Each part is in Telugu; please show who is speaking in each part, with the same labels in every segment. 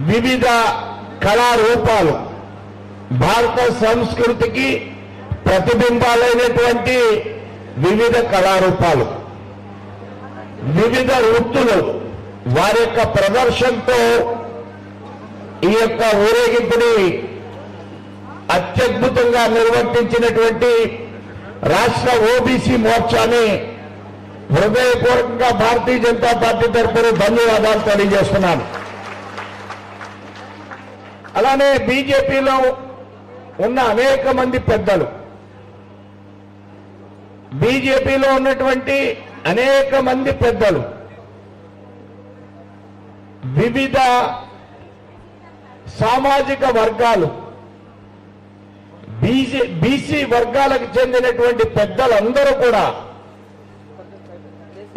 Speaker 1: వివిధ కళారూపాలు భారత సంస్కృతికి ప్రతిబింబాలైనటువంటి వివిధ కళారూపాలు, వివిధ వృత్తులు వారి యొక్క ప్రదర్శనతో ఈ యొక్క ఊరేగింపుని అత్యద్భుతంగా నిర్వర్తించినటువంటి రాష్ట్ర ఓబీసీ మోర్చాని హృదయపూర్వకంగా భారతీయ జనతా పార్టీ తరఫున ధన్యవాదాలు తెలియజేస్తున్నాను. అలానే బీజేపీలో ఉన్న అనేక మంది పెద్దలు, బీజేపీలో ఉన్నటువంటి అనేక మంది పెద్దలు వివిధ సామాజిక వర్గాలు, బీసీ వర్గాలకు చెందినటువంటి పెద్దలందరూ కూడా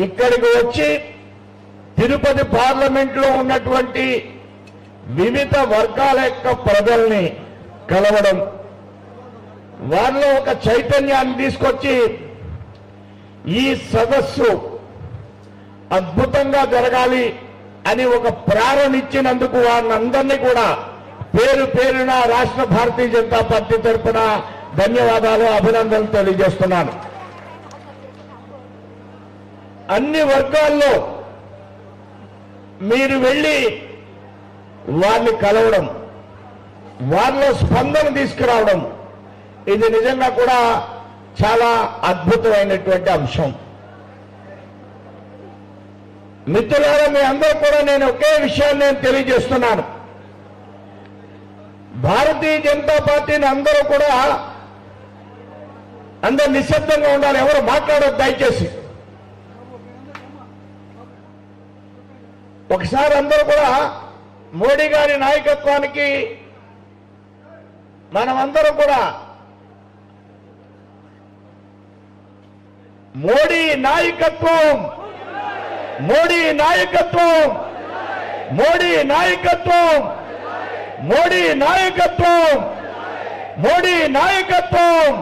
Speaker 1: ఇక్కడికి వచ్చి తిరుపతి పార్లమెంట్లో ఉన్నటువంటి వివిధ వర్గాల యొక్క ప్రజల్ని కలవడం, వారిలో ఒక చైతన్యాన్ని తీసుకొచ్చి ఈ సదస్సు అద్భుతంగా జరగాలి అని ఒక ప్రేరణ ఇచ్చినందుకు వారిని అందరినీ కూడా పేరు పేరున రాష్ట్ర భారతీయ జనతా పార్టీ తరఫున ధన్యవాదాలు, అభినందనలు తెలియజేస్తున్నాను. అన్ని వర్గాల్లో మీరు వెళ్ళి వారిని కలవడం, వారిలో స్పందన తీసుకురావడం, ఇది నిజంగా కూడా చాలా అద్భుతమైనటువంటి అంశం. మిత్రులారా, మీ అందరూ కూడా నేను ఒకే విషయాన్ని నేను తెలియజేస్తున్నాను. భారతీయ జనతా పార్టీని అందరూ కూడా అందరూ నిశ్శబ్దంగా ఉండాలి, ఎవరు మాట్లాడొద్దు దయచేసి. ఒకసారి అందరూ కూడా మోడీ గారి నాయకత్వానికి మనమందరూ కూడా మోడీ నాయకత్వం, మోడీ నాయకత్వం, మోడీ నాయకత్వం, మోడీ నాయకత్వం, మోడీ నాయకత్వం.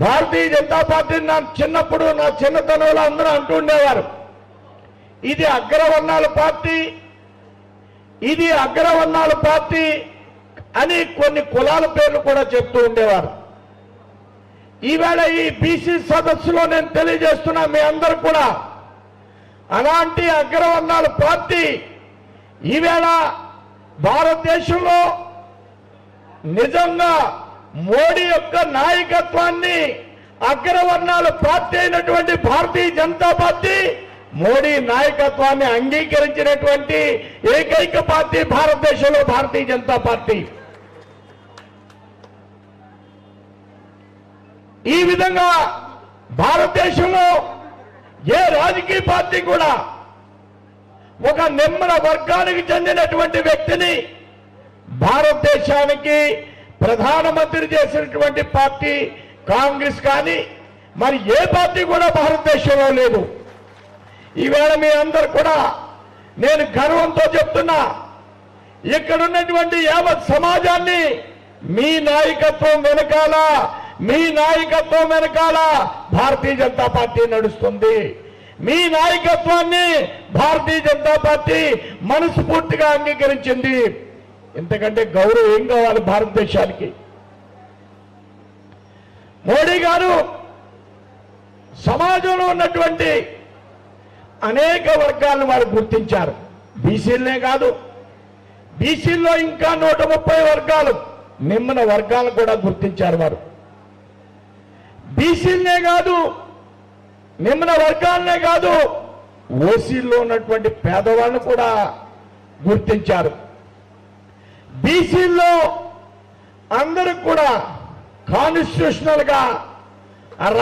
Speaker 1: భారతీయ జనతా పార్టీ నా చిన్నప్పుడు, నా చిన్నతనంలో అందరూ అంటూ ఉండేవారు, ఇది అగ్రవర్ణాల పార్టీ, ఇది అగ్రవర్ణాల పార్టీ అని కొన్ని కులాల పేర్లు కూడా చెప్తూ ఉండేవారు. ఈవేళ ఈ బీసీ సదస్సులో నేను తెలియజేస్తున్నా మీ అందరూ కూడా, అలాంటి అగ్రవర్ణాల పార్టీ ఈవేళ భారతదేశంలో నిజంగా మోడీ యొక్క నాయకత్వాన్ని అగ్రవర్ణాల పార్టీ అయినటువంటి భారతీయ జనతా పార్టీ మోడీ నాయకత్వాన్ని అంగీకరించినటువంటి ఏకైక పార్టీ భారతదేశంలో భారతీయ జనతా పార్టీ. ఈ విధంగా భారతదేశంలో ఏ రాజకీయ పార్టీ కూడా ఒక నిమ్న వర్గానికి చెందినటువంటి వ్యక్తిని భారతదేశానికి ప్రధానమంత్రి చేసినటువంటి పార్టీ కాంగ్రెస్ కానీ మరి ఏ పార్టీ కూడా భారతదేశంలో లేదు. ఈవేళ మీ అందరు కూడా నేను గర్వంతో చెప్తున్నా, ఇక్కడున్నటువంటి యావత్ సమాజాన్ని మీ నాయకత్వం వెనకాల, మీ నాయకత్వం వెనకాల భారతీయ జనతా పార్టీ నడుస్తుంది. మీ నాయకత్వాన్ని భారతీయ జనతా పార్టీ మనస్ఫూర్తిగా అంగీకరించింది. ఇంతకంటే గౌరవం ఏం కావాలి భారతదేశానికి? మోడీ గారు సమాజంలో ఉన్నటువంటి అనేక వర్గాలను వారు గుర్తించారు. బీసీలనే కాదు, బీసీల్లో ఇంకా 130 వర్గాలు, నిమ్న వర్గాలను కూడా గుర్తించారు వారు. బీసీలనే కాదు, నిమ్న వర్గాలనే కాదు, ఓసీల్లో ఉన్నటువంటి పేదవాళ్ళను కూడా గుర్తించారు. బీసీల్లో అందరికి కూడా కాన్స్టిట్యూషనల్ గా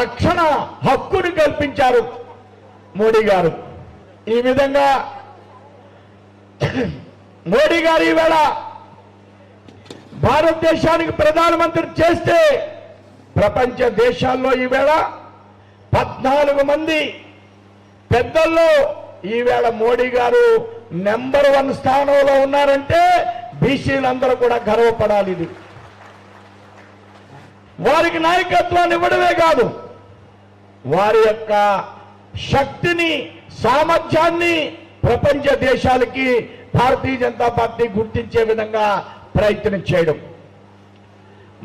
Speaker 1: రక్షణ హక్కును కల్పించారు మోడీ గారు. ఈ విధంగా మోడీ గారు ఈవేళ భారతదేశానికి ప్రధానమంత్రి చేస్తే ప్రపంచ దేశాల్లో ఈవేళ 14 మంది పెద్దల్లో ఈవేళ మోడీ గారు నెంబర్ 1 స్థానంలో ఉన్నారంటే బీసీలందరూ కూడా గర్వపడాలి. ఇది వారికి నాయకత్వాన్ని ఇవ్వడమే కాదు, వారి యొక్క శక్తిని, సామర్థ్యాన్ని ప్రపంచ దేశాలకి భారతీయ జనతా పార్టీ గుర్తించే విధంగా ప్రయత్నం చేయడం.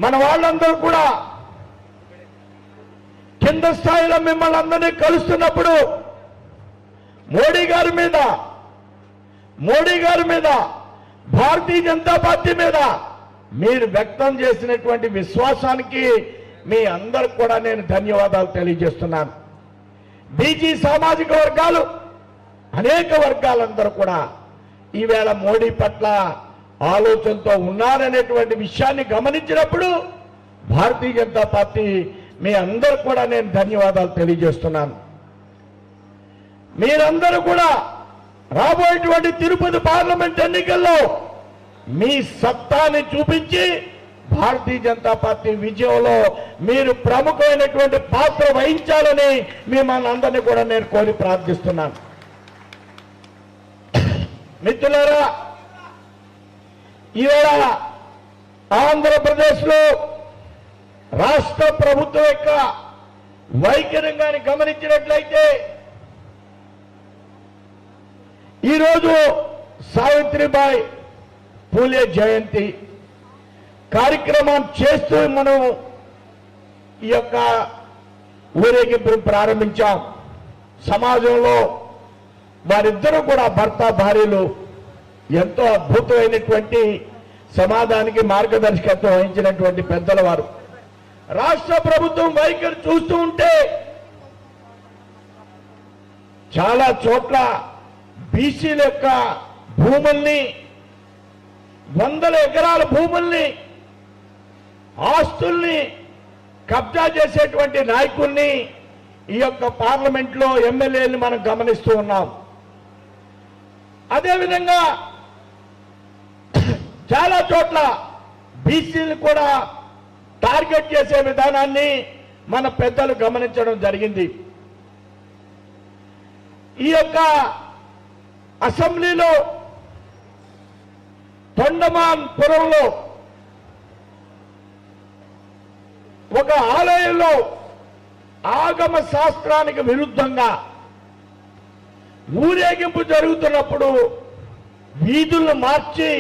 Speaker 1: మన వాళ్ళందరూ కూడా కింద స్థాయిలో మిమ్మల్ని అందరినీ కలుస్తున్నప్పుడు మోడీ గారి మీద భారతీయ జనతా పార్టీ మీద మీరు వ్యక్తం చేసినటువంటి విశ్వాసానికి మీ అందరికి కూడా నేను ధన్యవాదాలు తెలియజేస్తున్నాను. బీసీ సామాజిక వర్గాలు అనేక వర్గాలందరూ కూడా ఈవేళ మోడీ పట్ల ఆలోచనతో ఉన్నారనేటువంటి విషయాన్ని గమనించినప్పుడు భారతీయ జనతా పార్టీ మీ అందరూ కూడా నేను ధన్యవాదాలు తెలియజేస్తున్నాను. మీరందరూ కూడా రాబోయేటువంటి తిరుపతి పార్లమెంట్ ఎన్నికల్లో మీ సత్తాని చూపించి భారతీయ జనతా పార్టీ విజయంలో మీరు ప్రముఖమైనటువంటి పాత్ర వహించాలని మిమ్మల్ని అందరినీ కూడా నేను కోరి ప్రార్థిస్తున్నాను. మిత్రులారా, ఈవేళ ఆంధ్రప్రదేశ్లో రాష్ట్ర ప్రభుత్వం యొక్క వైఖరిని గమనించినట్లయితే ఈరోజు సావిత్రిబాయి పూలే జయంతి కార్యక్రమం చేస్తూ మనం ఈ యొక్క ఊరేగింపును ప్రారంభించాం. సమాజంలో వారిద్దరూ కూడా భర్త భార్యలు ఎంతో అద్భుతమైనటువంటి సమాజానికి మార్గదర్శకత్వం వహించినటువంటి పెద్దల వారు. రాష్ట్ర ప్రభుత్వం వైఖరి చూస్తూ ఉంటే చాలా చోట్ల బీసీల యొక్క భూముల్ని, వందల ఎకరాల భూముల్ని, ఆస్తుల్ని కబ్జా చేసేటువంటి నాయకుల్ని ఈ యొక్క పార్లమెంట్లో ఎమ్మెల్యేలు మనం గమనిస్తూ ఉన్నాం. అదేవిధంగా చాలా చోట్ల బీసీలు కూడా టార్గెట్ చేసే విధానాన్ని మన పెద్దలు గమనించడం జరిగింది. ఈ యొక్క అసెంబ్లీలో తొండమాన్పురంలో ఒక ఆలయంలో ఆగమ శాస్త్రానికి విరుద్ధంగా ఊరేగింపు జరుగుతున్నప్పుడు వీధులను మార్చి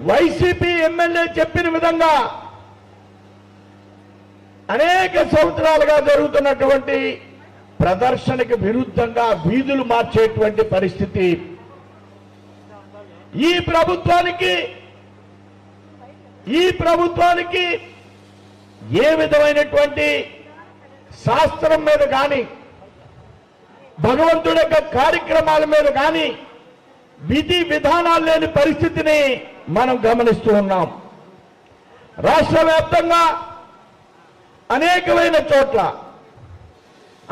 Speaker 1: వైసీపీ ఎమ్మెల్యే చెప్పిన విధంగా అనేక సంవత్సరాలుగా జరుగుతున్నటువంటి ప్రదర్శనకు విరుద్ధంగా వీధులు మార్చేటువంటి పరిస్థితి ఈ ప్రభుత్వానికి ఏ విధమైనటువంటి శాస్త్రం మీద కానీ, భగవంతుడి యొక్క కార్యక్రమాల మీద కానీ విధి విధానాలు లేని పరిస్థితిని మనం గమనిస్తూ ఉన్నాం. రాష్ట్ర వ్యాప్తంగా అనేకమైన చోట్ల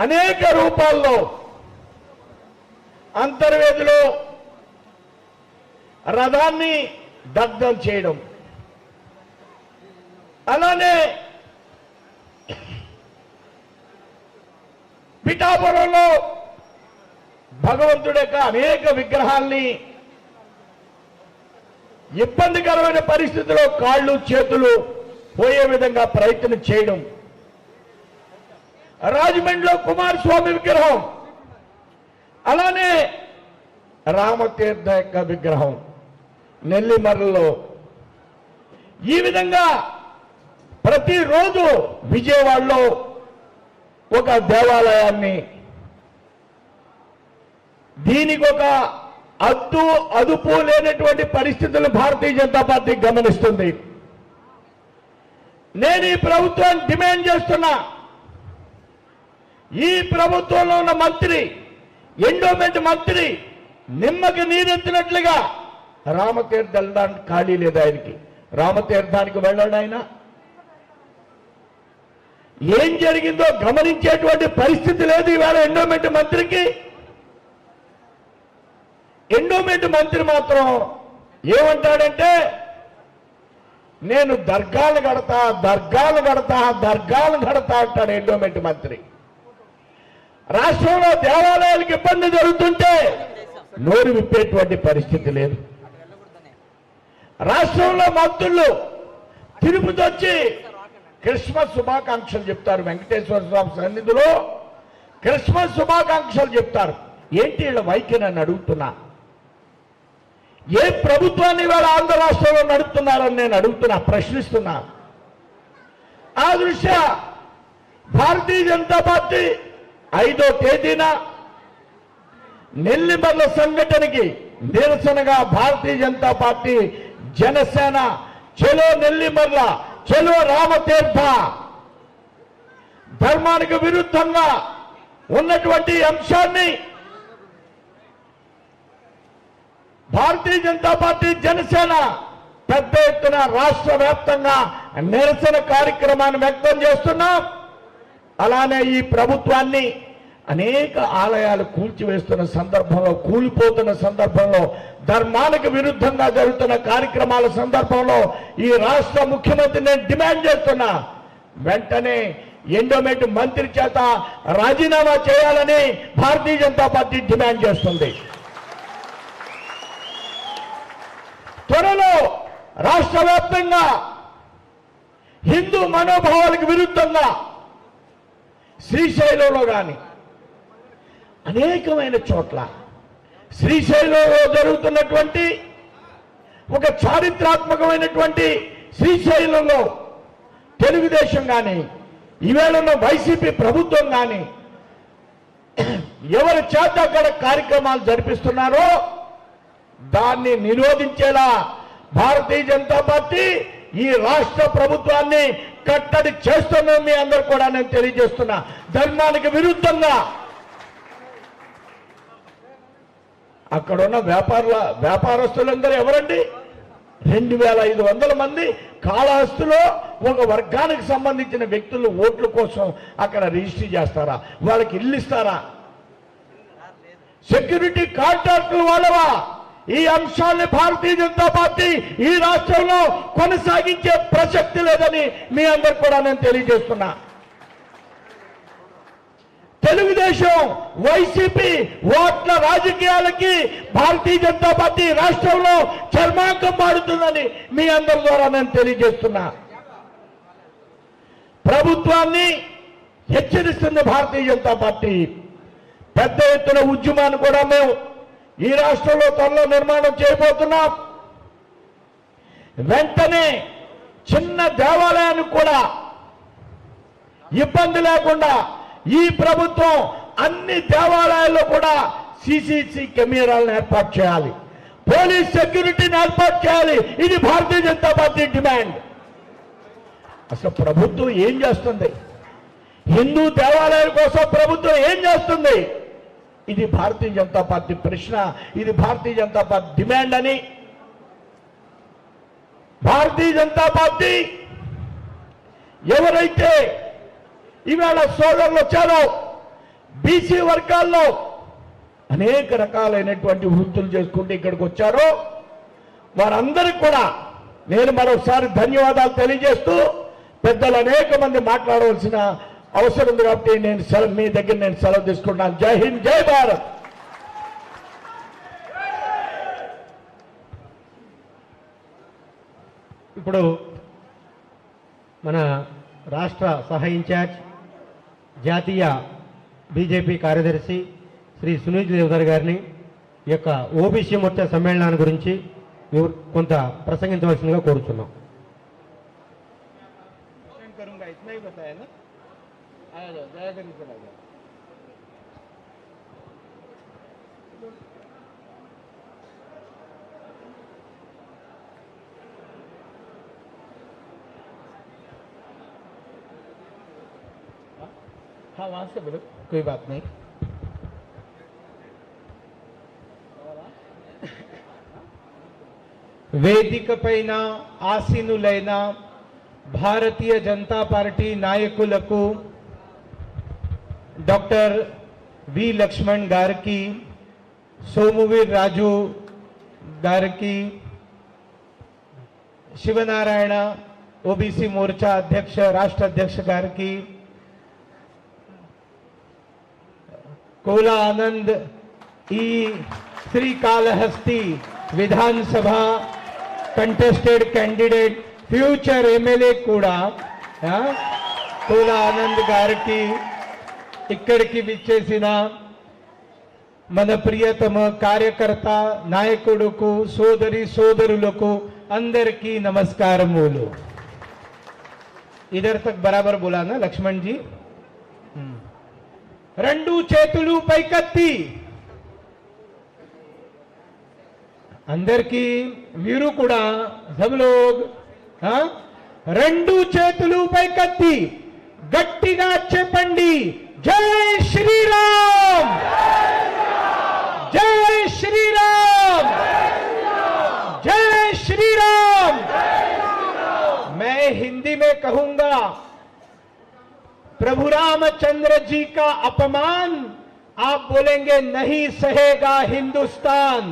Speaker 1: అనేక రూపాల్లో అంతర్వేదిలో రథాన్ని దగ్ధం చేయడం, అలానే పిఠాపురంలో భగవంతుడి యొక్క అనేక విగ్రహాల్ని ఇబ్బందికరమైన పరిస్థితిలో కాళ్ళు చేతులు పోయే విధంగా ప్రయత్నం చేయడం, రాజమండ్రిలో కుమారస్వామి విగ్రహం, అలానే రామతీర్థ యొక్క విగ్రహం నెల్లిమర్లలో, ఈ విధంగా ప్రతిరోజు విజయవాడలో ఒక దేవాలయాన్ని, దీనికి ఒక అదుపు లేనటువంటి పరిస్థితులను భారతీయ జనతా పార్టీ గమనిస్తుంది. నేను ఈ ప్రభుత్వాన్ని డిమాండ్ చేస్తున్నా, ఈ ప్రభుత్వంలో ఉన్న మంత్రి, ఎండోమెంట్ మంత్రి నిమ్మకి నీరెత్తినట్లుగా రామతీర్థ వెళ్ళడానికి ఖాళీ లేదు ఆయనకి. రామతీర్థానికి వెళ్ళాడు ఆయన. ఏం జరిగిందో గమనించేటువంటి పరిస్థితి లేదు ఈవేళ ఎండోమెంట్ మంత్రికి. ఎండోమెంట్ మంత్రి మాత్రం ఏమంటాడంటే, నేను దర్గాలు కడతా అంటాడు ఎండోమెంట్ మంత్రి. రాష్ట్రంలో దేవాలయాలకు ఇబ్బంది జరుగుతుంటే నోరు విప్పేటువంటి పరిస్థితి లేదు. రాష్ట్రంలో మంత్రులు తిరుపతి వచ్చి క్రిస్మస్ శుభాకాంక్షలు చెప్తారు. వెంకటేశ్వర స్వామి సన్నిధిలో క్రిస్మస్ శుభాకాంక్షలు చెప్తారు. ఏంటి వీళ్ళ వైఖరి అని అడుగుతున్నా. ఏ ప్రభుత్వాన్ని ఇవాళ ఆంధ్ర రాష్ట్రంలో నడుపుతున్నారని నేను అడుగుతున్నా, ప్రశ్నిస్తున్నా. ఆ దృష్ట్యా భారతీయ జనతా పార్టీ 5వ తేదీన నెల్లిమర్ల సంఘటనకి నిరసనగా భారతీయ జనతా పార్టీ, జనసేన చెలో నెల్లిమర్ల, చెలో రామతీర్థ, ధర్మానికి విరుద్ధంగా ఉన్నటువంటి అంశాన్ని భారతీయ జనతా పార్టీ, జనసేన పెద్ద ఎత్తున రాష్ట్ర వ్యాప్తంగా నిరసన కార్యక్రమాన్ని వ్యక్తం చేస్తున్నాం. అలానే ఈ ప్రభుత్వాన్ని అనేక ఆలయాలు కూల్చివేస్తున్న సందర్భంలో, కూలిపోతున్న సందర్భంలో, ధర్మానికి విరుద్ధంగా జరుగుతున్న కార్యక్రమాల సందర్భంలో ఈ రాష్ట్ర ముఖ్యమంత్రి నేను డిమాండ్ చేస్తున్నా, వెంటనే ఎండోమెంట్ మంత్రి చేత రాజీనామా చేయాలని భారతీయ జనతా పార్టీ డిమాండ్ చేస్తుంది. త్వరలో రాష్ట్ర వ్యాప్తంగా హిందూ మనోభావాలకు విరుద్ధంగా శ్రీశైలంలో కానీ అనేకమైన చోట్ల, శ్రీశైలంలో జరుగుతున్నటువంటి ఒక చారిత్రాత్మకమైనటువంటి శ్రీశైలంలో తెలుగుదేశం కానీ, ఈవేళ ఉన్న వైసీపీ ప్రభుత్వం కానీ ఎవరి చేత అక్కడ కార్యక్రమాలు జరిపిస్తున్నారో దాన్ని నిరోధించేలా భారతీయ జనతా పార్టీ ఈ రాష్ట్ర ప్రభుత్వాన్ని కట్టడి చేస్తున్నా. మీ అందరూ కూడా నేను తెలియజేస్తున్నా. ధర్మానికి విరుద్ధంగా అక్కడున్న వ్యాపారస్తులందరూ ఎవరండి? 2500 మంది కాళహస్తిలో ఒక వర్గానికి సంబంధించిన వ్యక్తులు ఓట్ల కోసం అక్కడ రిజిస్టర్ చేస్తారా? వాళ్ళకి ఇల్లు ఇస్తారా? సెక్యూరిటీ కాంట్రాక్టులు వాళ్ళవా? ఈ అంశాన్ని భారతీయ జనతా పార్టీ ఈ రాష్ట్రంలో కొనసాగించే ప్రసక్తి లేదని మీ అందరు కూడా నేను తెలియజేస్తున్నా. తెలుగుదేశం, వైసీపీ ఓట్ల రాజకీయాలకి భారతీయ జనతా పార్టీ రాష్ట్రంలో చర్మాంకం పాడుతుందని మీ అందరి ద్వారా నేను తెలియజేస్తున్నా. ప్రభుత్వాన్ని హెచ్చరిస్తుంది భారతీయ జనతా పార్టీ. పెద్ద ఎత్తున ఉద్యమాన్ని కూడా మేము ఈ రాష్ట్రంలో త్వరలో నిర్మాణం చేయబోతున్నాం. వెంటనే చిన్న దేవాలయానికి కూడా ఇబ్బంది లేకుండా ఈ ప్రభుత్వం అన్ని దేవాలయాల్లో కూడా సిసిసి కెమెరాలను ఏర్పాటు చేయాలి, పోలీస్ సెక్యూరిటీని ఏర్పాటు చేయాలి. ఇది భారతీయ జనతా పార్టీ డిమాండ్. అసలు ప్రభుత్వం ఏం చేస్తుంది? హిందూ దేవాలయాల కోసం ప్రభుత్వం ఏం చేస్తుంది? ఇది భారతీయ జనతా పార్టీ ప్రశ్న, ఇది భారతీయ జనతా పార్టీ డిమాండ్ అని భారతీయ జనతా పార్టీ ఎవరైతే ఇవాళ సోదరులు వచ్చారో బీసీ వర్గాల్లో అనేక రకాలైనటువంటి వృత్తులు చేసుకుంటూ ఇక్కడికి వచ్చారో వారందరికీ కూడా నేను మరోసారి ధన్యవాదాలు తెలియజేస్తూ, పెద్దలు అనేక మంది మాట్లాడవలసిన అవసరం ఉంది కాబట్టి మీ దగ్గర నేను సెలవు తీసుకుంటాను. జై హింద్, జై భారత్.
Speaker 2: ఇప్పుడు మన రాష్ట్ర సహాయ ఇన్ఛార్జ్, జాతీయ బీజేపీ కార్యదర్శి శ్రీ సునీల్ దేవధర్ గారిని ఈ యొక్క ఓబీసీ మోర్చా సమ్మేళనాన్ని గురించి కొంత ప్రసంగించవలసిందిగా కోరుతున్నాం.
Speaker 1: हाँ वहां से बोलो, कोई बात नहीं.
Speaker 3: వేదిక పైన ఆసీనులైన భారతీయ జనతా పార్టీ నాయకులకు, డాక్టర్ వి లక్ష్మణ్ గారికి, సోమువీర్ రాజు గారికి, శివనారాయణ ఓబీసీ మోర్చా అధ్యక్ష, రాష్ట్ర అధ్యక్ష గారికి, కోలా ఆనంద్ ఈ Srikalahasti Vidhan Sabha contested candidate, future MLA కూడా కోలా ఆనంద్ గారికి, ఇక్కడికి విచ్చేసిన మన ప్రియతమ కార్యకర్త నాయకుడుకు సోదరి సోదరులకు అందరికీ నమస్కారములు. इधर तक बराबर बोला ना लक्ष्मण जी. రెండు చేతులు పైకెత్తి అందరికీ మీరు కూడా सब लोग రెండు చేతులు పైకెత్తి గట్టిగా చెప్పండి జై శ్రీరామ్ जय श्री राम जय श्री राम. मैं हिंदी में कहूंगा, प्रभु रामचंद्र जी का अपमान आप बोलेंगे नहीं सहेगा हिंदुस्तान.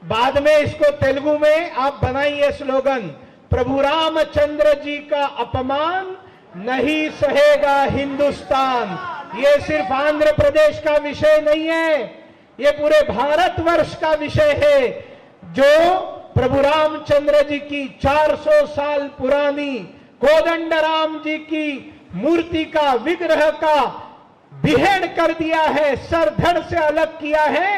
Speaker 3: बाद में इसको तेलुगु में आप बनाइए स्लोगन, प्रभु रामचंद्र जी का अपमान नहीं सहेगा हिंदुस्तान. ये सिर्फ आंध्र प्रदेश का विषय नहीं है, ये पूरे भारतवर्ष का विषय है. जो प्रभु रामचंद्र जी की 400 साल पुरानी कोदंड राम जी की मूर्ति का विग्रह का बिहेड़ कर दिया है, सर धड़ से अलग किया है.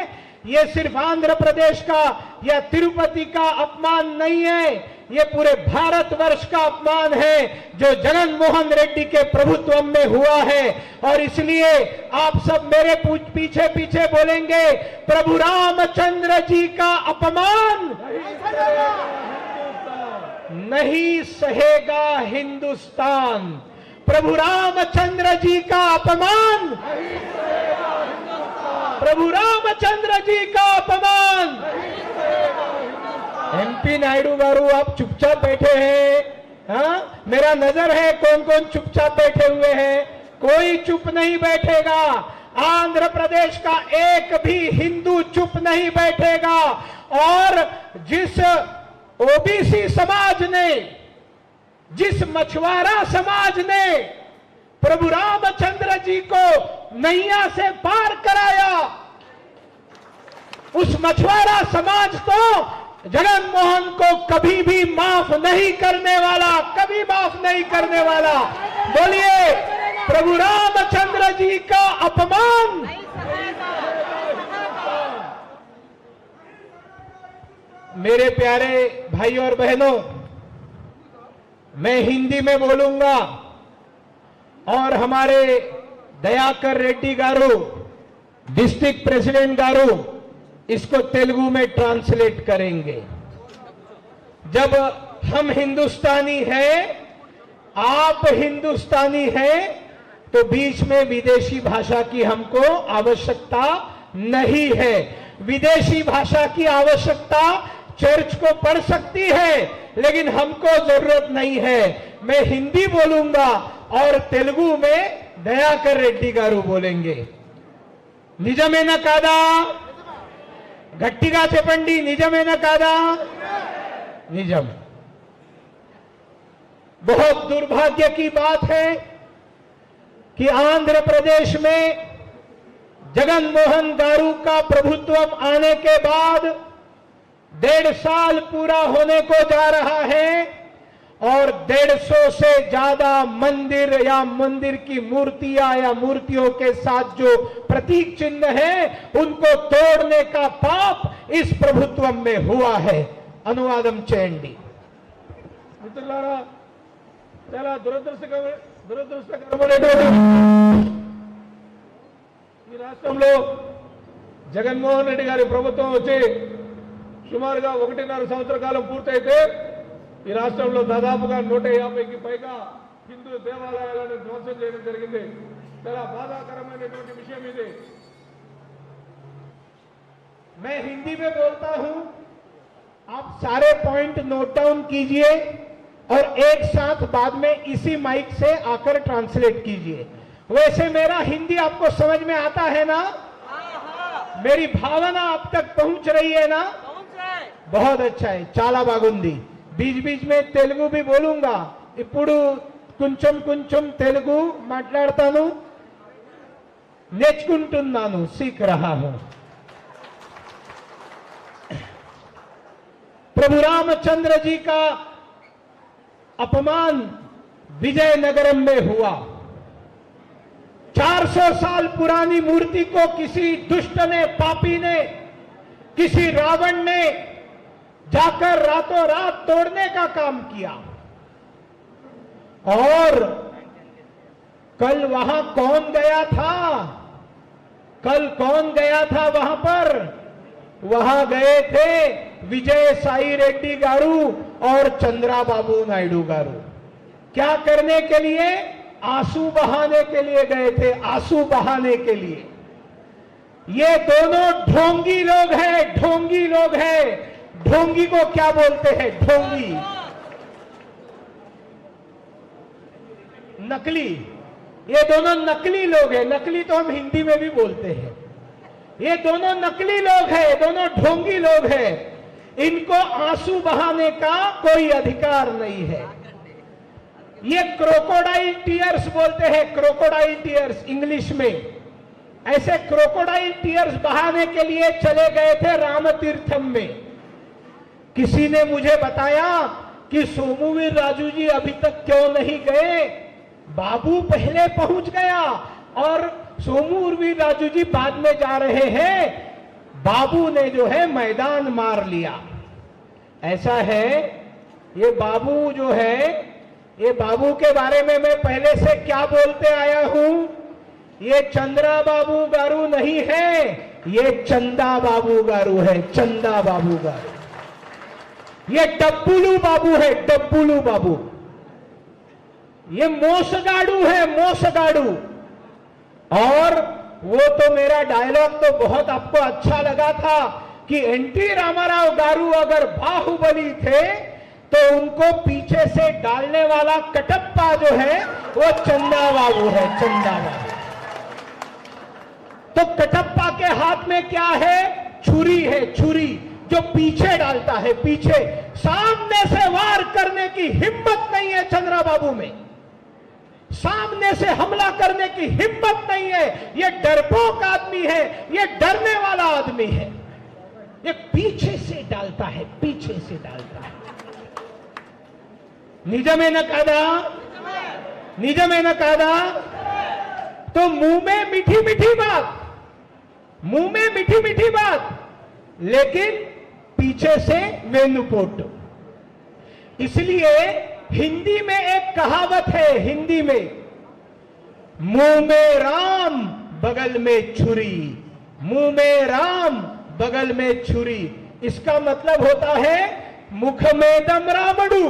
Speaker 3: ये सिर्फ आंध्र प्रदेश का या तिरुपति का अपमान नहीं है, ये पूरे भारतवर्ष का अपमान है जो जगन मोहन रेड्डी के प्रभुत्व में हुआ है. और इसलिए आप सब मेरे पीछे पीछे बोलेंगे, प्रभु रामचंद्र जी का अपमान नहीं सहेगा हिंदुस्तान. प्रभु रामचंद्र जी का अपमान, प्रभु रामचंद्र जी का अपमान. एमपी नायडू गारू आप चुपचाप बैठे हैं. मेरा नजर है कौन कौन चुपचाप बैठे हुए हैं. कोई चुप नहीं बैठेगा. आंध्र प्रदेश का एक भी हिंदू चुप नहीं बैठेगा. और जिस ओबीसी समाज ने, जिस मछुआरा समाज ने प्रभु रामचंद्र जी को नैया से पार कराया, उस मछुआरा समाज तो जगन मोहन को कभी भी माफ नहीं करने वाला, कभी माफ नहीं करने वाला. बोलिए प्रभु रामचंद्र जी का अपमान. मेरे प्यारे भाइयों और बहनों, मैं हिंदी में बोलूंगा और हमारे दयाकर रेड्डी गारू, डिस्ट्रिक्ट प्रेसिडेंट गारू इसको तेलुगु में ट्रांसलेट करेंगे. जब हम हिंदुस्तानी हैं, आप हिंदुस्तानी हैं, तो बीच में विदेशी भाषा की हमको आवश्यकता नहीं है. विदेशी भाषा की आवश्यकता चर्च को पड़ सकती है, लेकिन हमको जरूरत नहीं है. मैं हिंदी बोलूंगा और तेलुगु में दयाकर रेड्डी गारू बोलेंगे. निजमेना कादा, గట్టిగా చెప్పండి నిజమేనా కాదా. निजम. बहुत दुर्भाग्य की बात है कि आंध्र प्रदेश में जगन मोहन गारू का प्रभुत्व आने के बाद 1.5 साल पूरा होने को जा रहा है और 150 से ज्यादा मंदिर या मंदिर की मूर्तियां या मूर्तियों के साथ जो प्रतीक चिन्ह है उनको तोड़ने का पाप इस प्रभुत्व में हुआ है. अनुवादम చేయండి. మిత్రులారా, చాలా దురదృష్టకరమైనటువంటి ఈ రాష్ట్రంలో జగన్మోహన్ రెడ్డి గారి ప్రభుత్వం వచ్చి సుమారుగా 1.5 సంవత్సర కాలం పూర్తయితే ఈ రాష్ట్రంలో దాదాపుగా 150కి పైగా హిందూ దేవాలయాలను ధ్వంసం చేయడం జరిగింది. చాలా బాధాకరమైనటువంటి విషయం ఇది. मैं हिंदी में बोलता हूं, आप सारे पॉइंट नोट डाउन कीजिए और एक साथ बाद में इसी माइक से आकर ट्रांसलेट कीजिए. वैसे मेरा हिंदी आपको समझ में आता है ना? मेरी भावना आप तक पहुंच रही है ना? बहुत अच्छा है. చాలా బాగుంది. बीच बीच में तेलुगु भी बोलूंगा. ఇప్పుడు కొంచెం కొంచెం తెలుగు మాట్లాడతాను, నేర్చుకుంటున్నాను, सीख रहा हूं. प्रभु रामचंद्र जी का अपमान विजयनगरम में हुआ. 400 साल पुरानी मूर्ति को किसी दुष्ट ने, पापी ने, किसी रावण ने जाकर रातों रात तोड़ने का काम किया। और कल वहां कौन गया था? कल कौन गया था वहां पर? वहां गए थे विजय साई रेड्डी गारू और चंद्राबाबू नायडू गारू। क्या करने के लिए? आंसू बहाने के लिए गए थे, आंसू बहाने के लिए। ये दोनों ढोंगी लोग हैं, ढोंगी लोग हैं। ढोंगी को क्या बोलते हैं? ढोंगी, नकली। ये दोनों नकली लोग हैं। नकली तो हम हिंदी में भी बोलते हैं। ये दोनों नकली लोग हैं, दोनों ढोंगी लोग हैं। इनको आंसू बहाने का कोई अधिकार नहीं है। ये क्रोकोडाइल टीयर्स बोलते हैं, क्रोकोडाइल टीयर्स इंग्लिश में। ऐसे क्रोकोडाइल टीयर्स बहाने के लिए चले गए थे राम तीर्थम में। किसी ने मुझे बताया कि सोमूवीर राजू जी अभी तक क्यों नहीं गए? बाबू पहले पहुंच गया और सोमूवीर राजू जी बाद में जा रहे हैं। बाबू ने जो है मैदान मार लिया। ऐसा है। ये बाबू जो है, ये बाबू के बारे में मैं पहले से क्या बोलते आया हूं? ये चंद्रा बाबू गारू नहीं है, ये चंदा बाबू गारू है, चंदा बाबू गारू। ये डब्बुलू बाबू है, डब्बुलू बाबू। ये मोसगाड़ू है, मोसगाड़ू। और वो तो मेरा डायलॉग तो बहुत आपको अच्छा लगा था कि एनटी रामाराव गारू अगर बाहुबली थे तो उनको पीछे से डालने वाला कटप्पा जो है वो चंदा बाबू है, चंदा बाबू। तो कटप्पा के हाथ में क्या है? छुरी है, छुरी, जो पीछे डालता है, पीछे। सामने से वार करने की हिम्मत नहीं है चंद्रा बाबू में। सामने से हमला करने की हिम्मत नहीं है। ये डरपोक आदमी है, ये डरने वाला आदमी है। ये पीछे से डालता है, पीछे से डालता है। निजमेन कादा, निजमेन कादा। तो मुंह में मीठी मीठी बात, मुंह में मीठी मीठी बात, लेकिन पीछे से वेनुपोट। इसलिए हिंदी में एक कहावत है, हिंदी में, मुंह में राम बगल में छुरी, मुंह में राम बगल में छुरी। इसका मतलब होता है मुख में दम रामडू,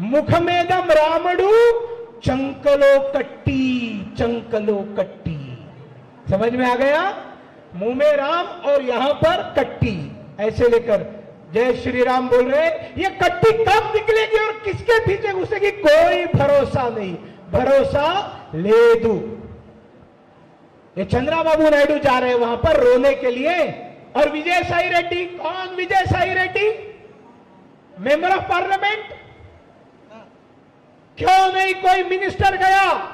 Speaker 3: मुख में दम रामडू, चंकलो कट्टी, चंकलो कट्टी। समझ में आ गया? मुंह में राम और यहां पर कट्टी, ऐसे लेकर जय श्री राम बोल रहे। ये कट्टी कब निकलेगी और किसके पीछे घुसेगी, कोई भरोसा नहीं। भरोसा ले दू। ये चंद्राबाबू नायडू जा रहे हैं वहां पर रोने के लिए। और विजय साई रेड्डी, कौन Vijay Sai Reddy? Member of parliament. क्यों नहीं कोई मिनिस्टर गया?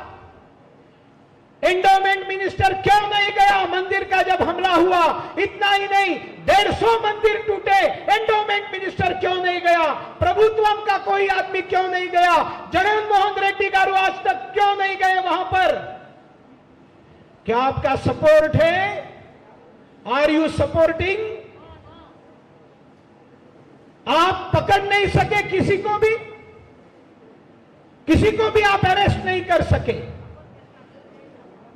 Speaker 3: एंडोमेंट मिनिस्टर क्यों नहीं गया मंदिर का जब हमला हुआ? इतना ही नहीं, 150 मंदिर टूटे, एंडोमेंट मिनिस्टर क्यों नहीं गया? प्रभुत्वम का कोई आदमी क्यों नहीं गया? जगन मोहन रेड्डी गारू आज तक क्यों नहीं गए वहां पर? क्या आपका सपोर्ट है? Are you supporting? आप पकड़ नहीं सके किसी को भी, किसी को भी आप अरेस्ट नहीं कर सके।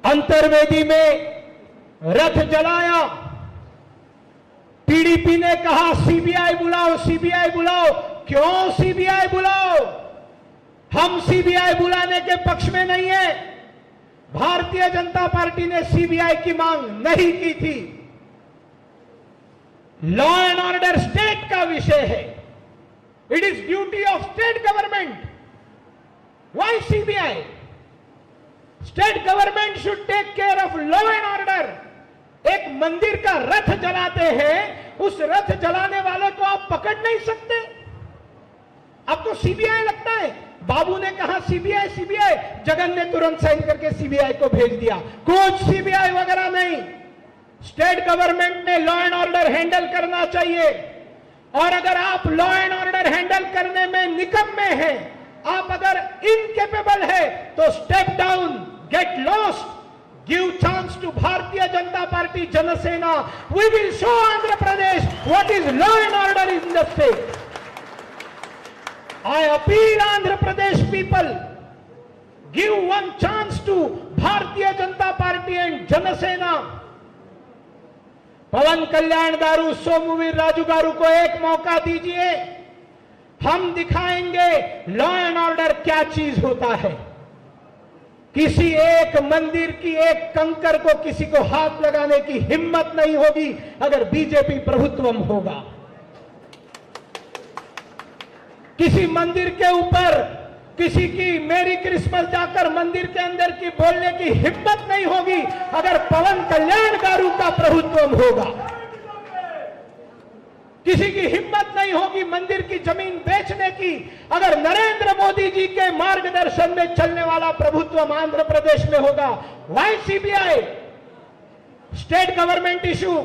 Speaker 3: अंतर्वेदी में रथ जलाया, पीडीपी ने कहा सीबीआई बुलाओ, सीबीआई बुलाओ। क्यों सीबीआई बुलाओ? हम सीबीआई बुलाने के पक्ष में नहीं है। भारतीय जनता पार्टी ने सीबीआई की मांग नहीं की थी। लॉ एंड ऑर्डर स्टेट का विषय है। It is duty of state government. Why CBI? State government should take care of law and order. एक मंदिर का रथ जलाते हैं, उस रथ जलाने वाले को आप पकड़ नहीं सकते। आपको सीबीआई लगता है? बाबू ने कहा सीबीआई, सीबीआई, जगन ने तुरंत साइन करके सीबीआई को भेज दिया। कुछ सीबीआई वगैरह नहीं। स्टेट गवर्नमेंट ने लॉ एंड ऑर्डर हैंडल करना चाहिए। और अगर आप लॉ एंड ऑर्डर हैंडल करने में निकम्मे हैं, आप अगर इनकेपेबल है, तो step down, get lost. Give chance to Bharatiya Janata Party, Janasena. We will show Andhra Pradesh what is law and order in the state. I appeal Andhra Pradesh people, give one chance to Bharatiya Janata Party and Janasena. पवन कल्याण गारू, सोमवीर राजू गारू को एक मौका दीजिए, हम दिखाएंगे लॉ एंड ऑर्डर क्या चीज होता है। किसी एक मंदिर की एक कंकर को किसी को हाथ लगाने की हिम्मत नहीं होगी अगर बीजेपी प्रभुत्वम होगा। किसी मंदिर के ऊपर किसी की मेरी क्रिसमस जाकर मंदिर के अंदर की बोलने की हिम्मत नहीं होगी अगर पवन कल्याण गारू का प्रभुत्व होगा। किसी की हिम्मत नहीं होगी मंदिर की जमीन बेचने की अगर नरेंद्र मोदी जी के मार्गदर्शन में चलने वाला प्रभुत्व आंध्र प्रदेश में होगा। Why CBI? State government issue,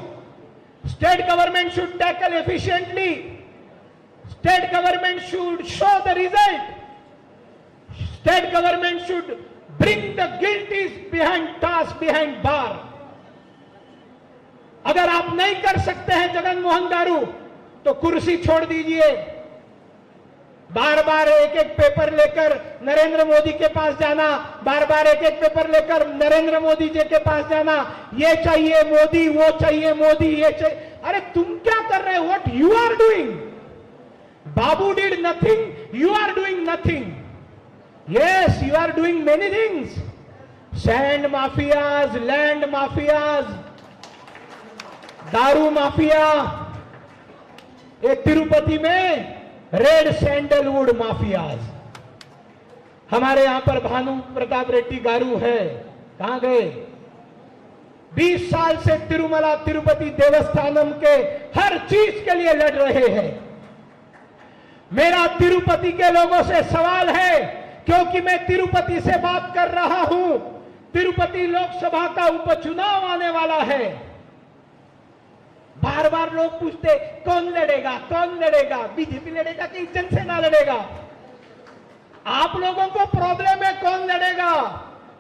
Speaker 3: state government should tackle efficiently, state government should show the result, state government should bring the guilties behind task, behind bar. अगर आप नहीं कर सकते हैं जगन मोहन गारू तो कुर्सी छोड़ दीजिए। बार बार एक एक पेपर लेकर नरेंद्र मोदी के पास जाना, बार बार एक एक पेपर लेकर नरेंद्र मोदी जी के पास जाना, ये चाहिए मोदी, वो चाहिए मोदी, ये चाहिए। अरे तुम क्या कर रहे हो? What you are doing? Babu did nothing, you are doing nothing. Yes, you are doing many things. Sand mafias, land mafias, दारू माफिया, ये तिरुपति में रेड सैंडलवुड माफियाज। हमारे यहां पर भानु प्रताप रेड्डी गारू है, कहां गए? 20 साल से तिरुमला तिरुपति देवस्थानम के हर चीज के लिए लड़ रहे हैं। मेरा तिरुपति के लोगों से सवाल है, क्योंकि मैं तिरुपति से बात कर रहा हूं। तिरुपति लोकसभा का उपचुनाव आने वाला है। बार बार लोग पूछते कौन लड़ेगा, कौन लड़ेगा? बीजेपी लड़ेगा कि जनसेना लड़ेगा? आप लोगों को प्रॉब्लम है कौन लड़ेगा।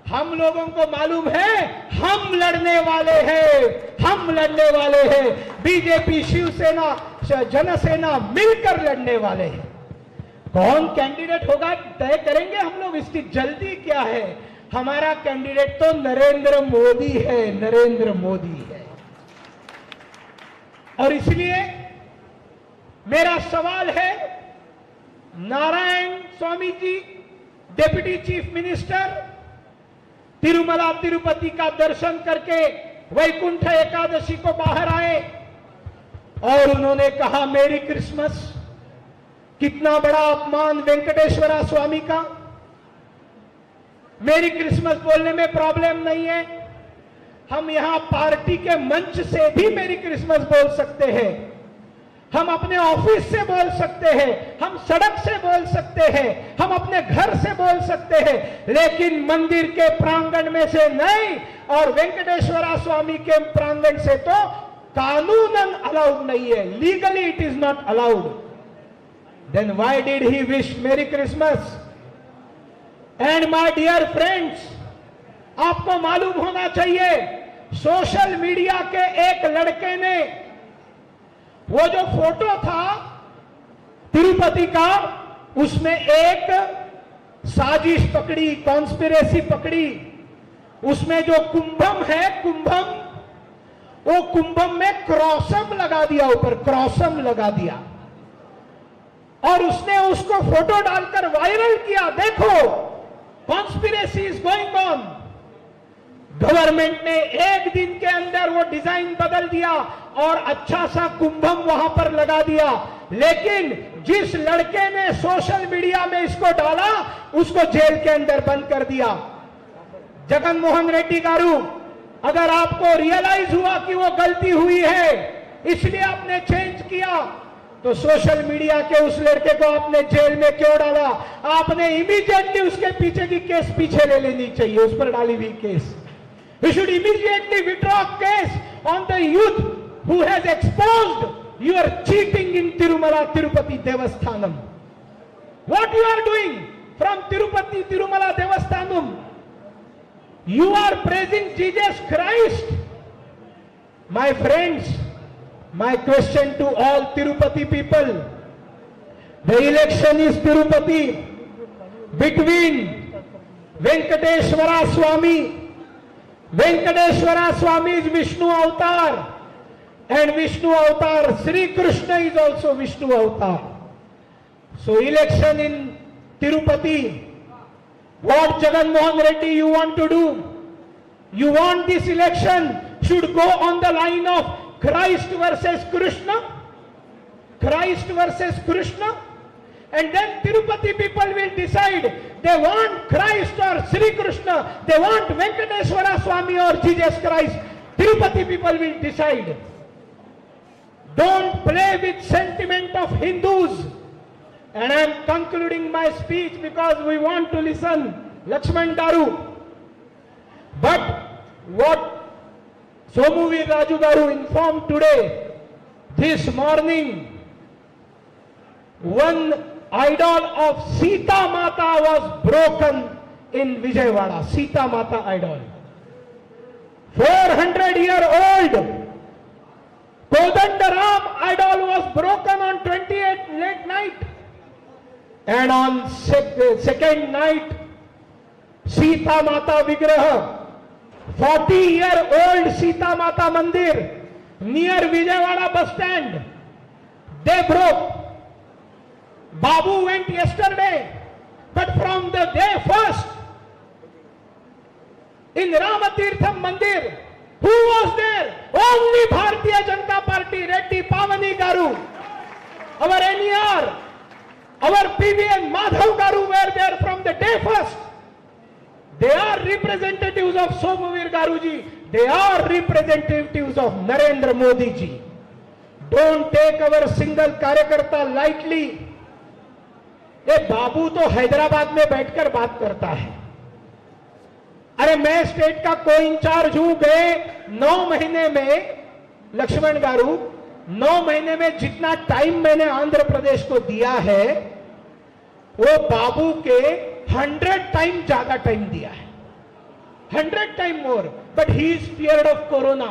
Speaker 3: हम लोगों को मालूम है हम लड़ने वाले हैं, हम लड़ने वाले हैं। बीजेपी, शिवसेना, जनसेना मिलकर लड़ने वाले हैं। कौन कैंडिडेट होगा तय करेंगे हम लोग। इसकी जल्दी क्या है? हमारा कैंडिडेट तो नरेंद्र मोदी है, नरेंद्र मोदी है। और इसलिए मेरा सवाल है, Narayan Swamy ji, deputy chief minister, Tirumala Tirupati का दर्शन करके वैकुंठ एकादशी को बाहर आए और उन्होंने कहा मेरी क्रिसमस। कितना बड़ा अपमान वेंकटेश्वरा स्वामी का। मेरी क्रिसमस बोलने में प्रॉब्लम नहीं है। हम यहां पार्टी के मंच से भी मेरी क्रिसमस बोल सकते हैं, हम अपने ऑफिस से बोल सकते हैं, हम सड़क से बोल सकते हैं, हम अपने घर से बोल सकते हैं, लेकिन मंदिर के प्रांगण में से नहीं। और वेंकटेश्वरा स्वामी के प्रांगण से तो कानूनन अलाउड नहीं है, legally it is not allowed. Then why did he wish Merry Christmas? And my dear friends, आपको मालूम होना चाहिए, सोशल मीडिया के एक लड़के ने वो जो फोटो था तिरुपति का, उसमें एक साजिश पकड़ी, कॉन्स्पिरेसी पकड़ी। उसमें जो कुंभम है, कुंभम, वो कुंभम में क्रॉसम लगा दिया, ऊपर क्रॉसम लगा दिया और उसने उसको फोटो डालकर वायरल किया। देखो, conspiracy is going on. Government ने एक दिन के अंदर वो डिजाइन बदल दिया और अच्छा सा कुंभम वहां पर लगा दिया। लेकिन जिस लड़के ने सोशल मीडिया में इसको डाला, उसको जेल के अंदर बंद कर दिया। जगन मोहन रेड्डी गारू, अगर आपको रियलाइज हुआ कि वो गलती हुई है, इसलिए आपने चेंज किया, तो सोशल मीडिया के उस लड़के को आपने जेल में क्यों डाला? आपने इमीडिएटली उसके पीछे की केस पीछे ले लेनी चाहिए, उस पर डाली हुई case. You should immediately withdraw case on the youth who has exposed your cheating in Tirumala Tirupati Devasthanam. What you are doing from Tirupati Tirumala Devasthanam? You are praising Jesus Christ. My friends, my question to all Tirupati people. The election is Tirupati between Venkateshwara Swami. Venkateshwara Swami is Vishnu avatar, and Vishnu avatar Sri Krishna is also Vishnu avatar. So election in Tirupati, what Jagan Mohan Reddy you want to do? You want this election should go on the line of Christ versus Krishna? Christ versus Krishna? And then Tirupati people will decide they want Christ or Sri Krishna, they want Venkateshwara Swami or Jesus Christ. Tirupati people will decide. Don't play with sentiment of Hindus. And I am concluding my speech because we want to listen Lakshman Garu. But what Somuvir Raju Garu informed today, this morning, one idol of Sita Mata was broken in Vijayawada. Sita Mata idol. 400-year-old Kodandaram idol was broken on 28th late night. And on second night, Sita Mata Vigraha, 40-year-old Sita Mata Mandir near Vijayawada bus stand, they broke. Babu went yesterday, but from the day first, in Ramatirtham Mandir, who was there? Only Bharatiya Janata Party, Reddy Pavani Garu, our NER, our PVN Madhav Garu were there from the day first. They are representatives of Somuvir Garuji. They are representatives of Narendra Modi ji. Don't take our single कार्यकर्ता lightly. ये बाबू तो हैदराबाद में बैठकर बात करता है. अरे मैं स्टेट का को इंचार्ज हूं. गए 9 महीने में लक्ष्मण गारू 9 महीने में जितना टाइम मैंने आंध्र प्रदेश को दिया है वो बाबू के 100 टाइम ज्यादा टाइम दिया है. 100 time more. But he is feared of corona.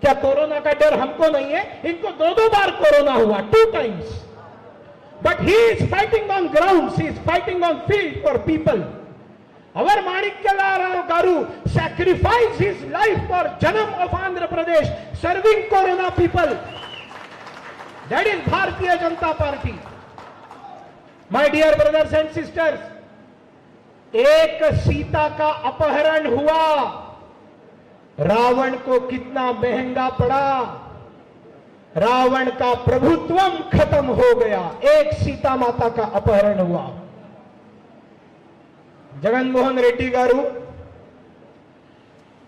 Speaker 3: क्या कोरोना का डर हमको नहीं है? इनको 2 बार कोरोना हुआ, 2 times. But he is fighting on grounds, he is fighting on field for people. Our Manikyala Garu sacrificed his life for Janam of Andhra Pradesh, serving Corona people. That is Bharatiya Janata Party. My dear brothers and sisters, एक सीता का अपहरण हुआ, रावण को कितना महंगा पड़ा. रावण का प्रभुत्वम खत्म हो गया. एक सीता माता का अपहरण हुआ. जगन मोहन रेड्डी गारू,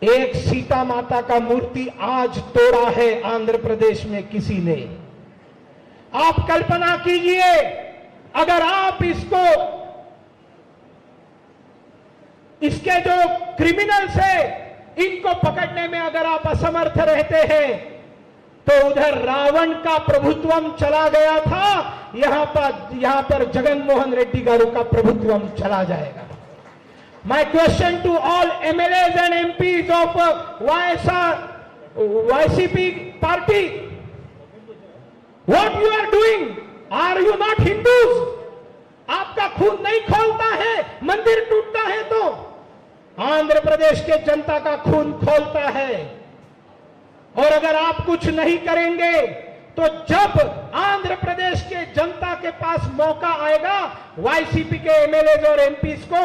Speaker 3: एक सीता माता का मूर्ति आज तोड़ा है आंध्र प्रदेश में किसी ने. आप कल्पना कीजिए अगर आप इसके जो क्रिमिनल्स है इनको पकड़ने में अगर आप असमर्थ रहते हैं तो उधर रावण का प्रभुत्वम चला गया था, यहां पर जगन मोहन रेड्डी गारू का प्रभुत्वम चला जाएगा. My question to all MLAs and MPs of YCP party, what you are doing? Are you not Hindus? आपका खून नहीं खोलता है, मंदिर टूटता है तो आंध्र प्रदेश के जनता का खून खोलता है. और अगर आप कुछ नहीं करेंगे तो जब आंध्र प्रदेश के जनता के पास मौका आएगा वाईसीपी के एमएलएज और एमपीज को,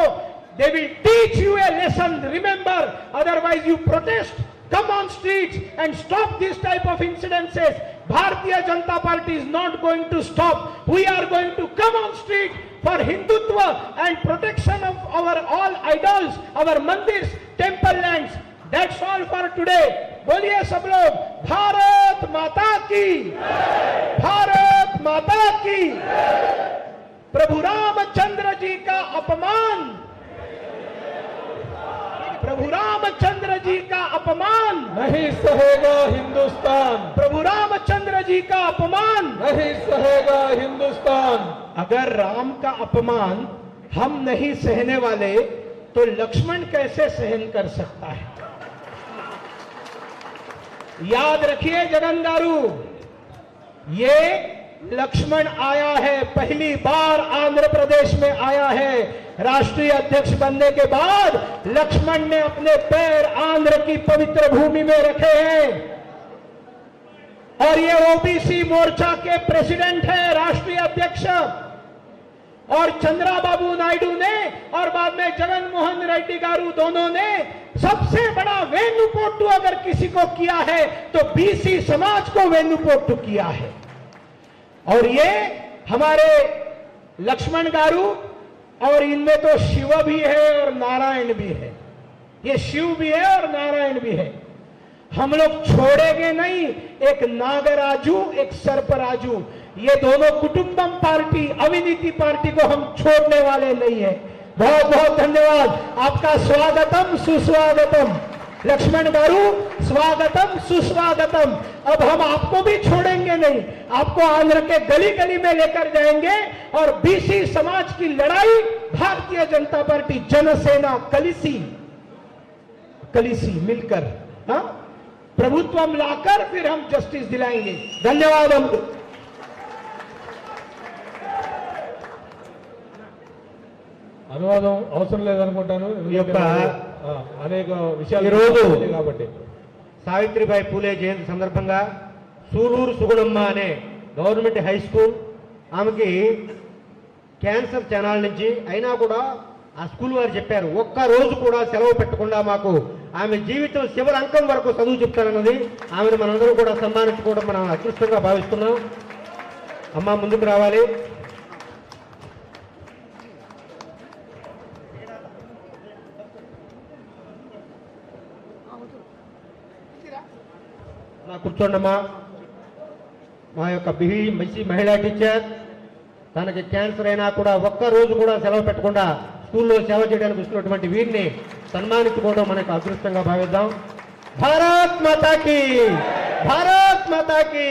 Speaker 3: they will teach you a lesson. Remember, otherwise you protest, come on streets and stop this type of incidences. Bharatiya Janata Party is not going to stop. We are going to come on street for Hindutva and protection of our all idols, our mandirs, temple lands. That's all for today. बोलिए सब लोग भारत माता की, भारत माता की. प्रभु रामचंद्र जी का अपमान, प्रभु रामचंद्र जी का अपमान
Speaker 4: नहीं सहेगा हिंदुस्तान.
Speaker 3: प्रभु रामचंद्र जी का अपमान
Speaker 4: नहीं सहेगा हिंदुस्तान.
Speaker 3: अगर राम का अपमान हम नहीं सहने वाले तो लक्ष्मण कैसे सहन कर सकता है? याद रखिए जगन गारू, ये लक्ष्मण आया है, पहली बार आंध्र प्रदेश में आया है। राष्ट्रीय अध्यक्ष बनने के बाद लक्ष्मण ने अपने पैर आंध्र की पवित्र भूमि में रखे हैं और ये ओबीसी मोर्चा के प्रेसिडेंट है, राष्ट्रीय अध्यक्ष। और चंद्राबाबू नायडू ने और बाद में जगन मोहन रेड्डी गारू दोनों ने सबसे बड़ा वेन्नुपोट्टू अगर किसी को किया है तो बीसी समाज को वेन्नुपोट्टू किया है। और ये हमारे लक्ष्मण गारू, और इनमें तो शिव भी है और नारायण भी है, ये शिव भी है और नारायण भी है। हम लोग छोड़ेंगे नहीं, एक नागराजू एक सर्पराजू, ये दोनों कुटुंबम पार्टी अविनीति पार्टी को हम छोड़ने वाले नहीं है। बहुत बहुत धन्यवाद, आपका स्वागतम सुस्वागतम लक्ष्मण गारू, स्वागतम सुस्वागतम। अब हम आपको भी छोड़ेंगे नहीं, आपको आंध्र के गली गली में लेकर जाएंगे और बीसी समाज की लड़ाई भारतीय जनता पार्टी, जनसेना, कलिसी मिलकर, हाँ, प्रभुत्वम लाकर फिर हम जस्टिस दिलाएंगे। धन्यवाद। हम
Speaker 4: అనువాదం అవసరం లేదనుకుంటాను,
Speaker 2: ఈ యొక్క
Speaker 4: అనేక విషయాలు
Speaker 2: ఈరోజు
Speaker 4: కాబట్టి
Speaker 2: సావిత్రిబాయి పూలే జయంతి సందర్భంగా సూలూరు సుగుణమ్మ అనే గవర్నమెంట్ హై స్కూల్, ఆమెకి క్యాన్సర్ ఛానల్ నుంచి అయినా కూడా ఆ స్కూల్ వారు చెప్పారు, ఒక్క రోజు కూడా సెలవు పెట్టకుండా మాకు ఆమె జీవితం చివరి అంకం వరకు చదువు చెప్తారన్నది, ఆమెను మనందరూ కూడా సన్మానించుకోవడం మనం అదృష్టంగా భావిస్తున్నాం. అమ్మ ముందుకు రావాలి. కూర్చోండమ్మా. మా యొక్క బిసి మహిళా టీచర్, తనకి క్యాన్సర్ అయినా కూడా ఒక్క రోజు కూడా సెలవు పెట్టకుండా స్కూల్లో సేవ చేయడానికి వస్తున్నటువంటి వీరిని సన్మానించుకోవడం మనకు అదృష్టంగా భావిద్దాం. భారత్ మాతాకి, భారత్ మాతాకి.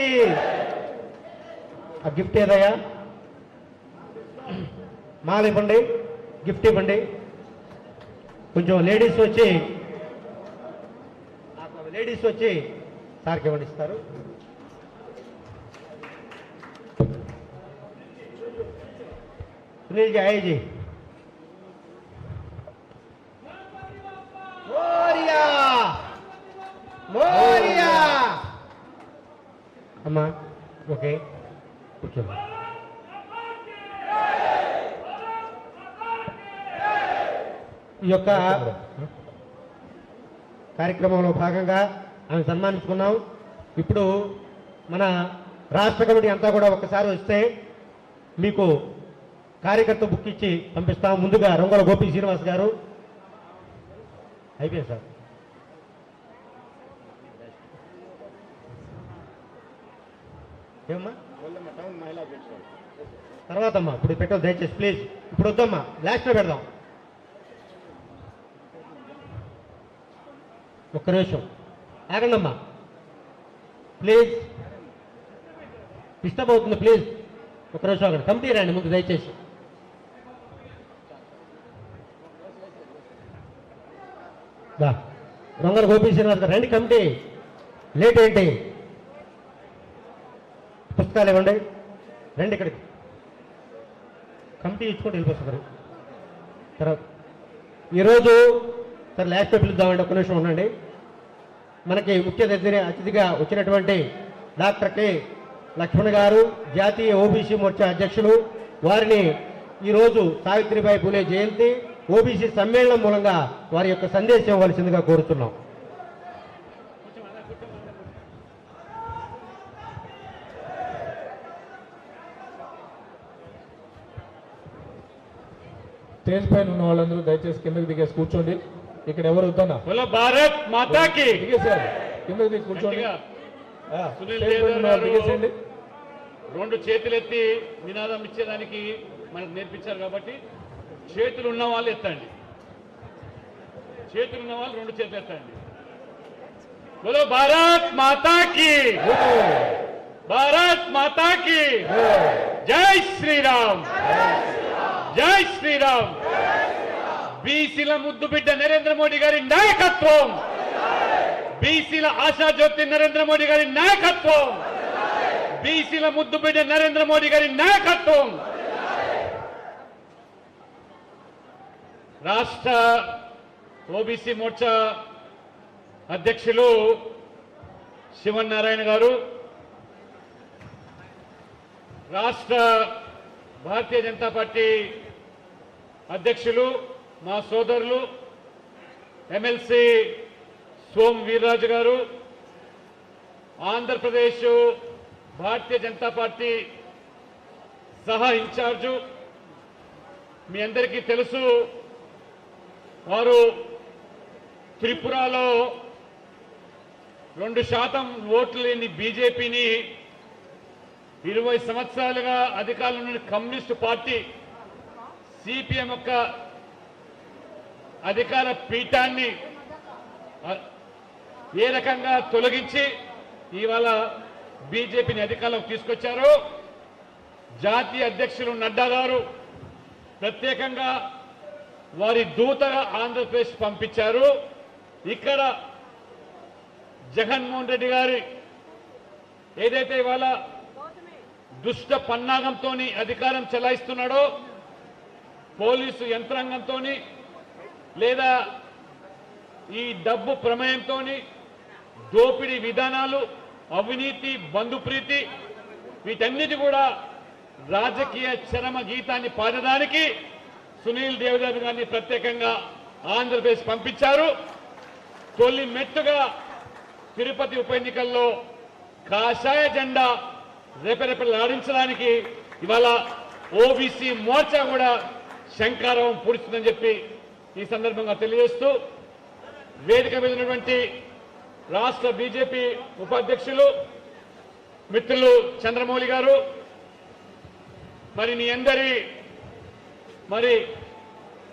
Speaker 2: ఆ గిఫ్ట్ ఏదయ్యా? మాల ఇవ్వండి, గిఫ్ట్ ఇవ్వండి. కొంచెం లేడీస్ వచ్చి సార్కి ఇవ్వండి, ఇస్తారు. सुनील जी आए जी. मोरिया मोरिया. अम्मा ओके కూర్చోండి. ఈ యొక్క కార్యక్రమంలో భాగంగా ఆమె సన్మానించుకున్నాం. ఇప్పుడు మన రాష్ట్ర కమిటీ అంతా కూడా ఒక్కసారి వస్తే మీకు కార్యకర్త బుక్ ఇచ్చి పంపిస్తాం. ముందుగా రంగుల గోపి శ్రీనివాస్ గారు. అయిపోయింది సార్. ఏమమ్మా తర్వాత అమ్మా, ఇప్పుడు పెట్టాలి దయచేసి ప్లీజ్. ఇప్పుడు వద్దమ్మా, లాస్ట్లో పెడదాం. ఒక్క నిమిషం ఆగండి అమ్మా ప్లీజ్, డిస్టర్బ్ అవుతుంది ప్లీజ్. ఒక్క నిమిషం ఆగండి. కమిటీ రండి ముందు దయచేసి. రంగల గోపి శ్రీనివాస్ గారు రండి. కమిటీ లేట్ ఏంటి? పుస్తకాలు ఇవ్వండి, రండి ఇక్కడికి. కమిటీ ఇచ్చుకుంటూ వెళ్ళిపోతున్నారు. తర్వాత ఈరోజు సార్ లాస్ట్లో పిలుద్దామండి. ఒక్క నిమిషం ఉండండి. మనకి ముఖ్య అతిథిగా వచ్చినటువంటి డాక్టర్ కె లక్ష్మణ్ గారు, జాతీయ ఓబీసీ మోర్చా అధ్యక్షులు, వారిని ఈరోజు సావిత్రిబాయి పూలే జయంతి ఓబీసీ సమ్మేళనం మూలంగా వారి యొక్క సందేశం ఇవ్వాల్సిందిగా కోరుతున్నాం.
Speaker 4: స్టేజ్ పైన ఉన్న వాళ్ళందరూ దయచేసి కిందకి దిగేసి కూర్చోండి. ఇక్కడ ఎవరు వద్దన్నా
Speaker 5: బోలో భారత్ మాతాకి.
Speaker 4: దిగేసారు, కిందకి దిగి కూర్చోండి.
Speaker 5: సునీల్
Speaker 4: స్టేజ్ పైన ఉన్న వాళ్ళు దిగేసేయండి.
Speaker 5: రెండు చేతులెత్తి నినాదం ఇచ్చేదానికి మనకు నేర్పించారు కాబట్టి చేతులు ఉన్న వాళ్ళు ఎత్తండి, చేతులు ఉన్న వాళ్ళు రెండు చేతులు ఎత్తండి. బోలో భారత్ మాతాకి, భారత్ మాతాకి. జై శ్రీరామ్, జై శ్రీరామ్. బీసీల ముద్దు బిడ్డ నరేంద్ర మోడీ గారి నాయకత్వం, బీసీల ఆశాజ్యోతి నరేంద్ర మోడీ గారి నాయకత్వం, బీసీల ముద్దు బిడ్డ నరేంద్ర మోడీ గారి నాయకత్వం. రాష్ట్ర ఓబీసీ మోర్చా అధ్యక్షులు శివనారాయణ గారు, రాష్ట్ర భారతీయ జనతా పార్టీ అధ్యక్షులు మా సోదరులు ఎమ్మెల్సీ సోమ్ వీర్రాజు గారు, ఆంధ్రప్రదేశ్ భారతీయ జనతా పార్టీ సహా ఇన్ఛార్జు, మీ అందరికీ తెలుసు వారు త్రిపురలో 2% ఓట్లు లేని బీజేపీని 20 సంవత్సరాలుగా అధికారంలో ఉన్న కమ్యూనిస్టు పార్టీ సిపిఎం యొక్క అధికార పీఠాన్ని ఏ రకంగా తొలగించి ఇవాళ బీజేపీని అధికారంలోకి తీసుకొచ్చారో జాతీయ అధ్యక్షులు నడ్డా గారు ప్రత్యేకంగా వారి దూతగా ఆంధ్రప్రదేశ్ పంపించారు. ఇక్కడ జగన్మోహన్ రెడ్డి గారి ఏదైతే ఇవాళ దుష్ట పన్నాగంతో అధికారం చెలాయిస్తున్నాడో, పోలీసు యంత్రాంగంతో లేదా ఈ డబ్బు ప్రమేయంతో దోపిడీ విధానాలు, అవినీతి, బంధుప్రీతి వీటన్నిటి కూడా రాజకీయ చరమ గీతాన్ని పాడడానికి సునీల్ దేవదాస్ గారిని ప్రత్యేకంగా ఆంధ్రప్రదేశ్ పంపించారు. తొలి మెట్టుగా తిరుపతి ఉప ఎన్నికల్లో కాషాయ జెండా రెపరెపలాడించడానికి ఇవాళ ఓబీసీ మోర్చా కూడా శంకారావం పూడుతుందని చెప్పి ఈ సందర్భంగా తెలియజేస్తూ, వేదిక మీద ఉన్నటువంటి రాష్ట్ర బీజేపీ ఉపాధ్యక్షులు మిత్రులు చంద్రమౌళి గారు, మరి మీ అందరి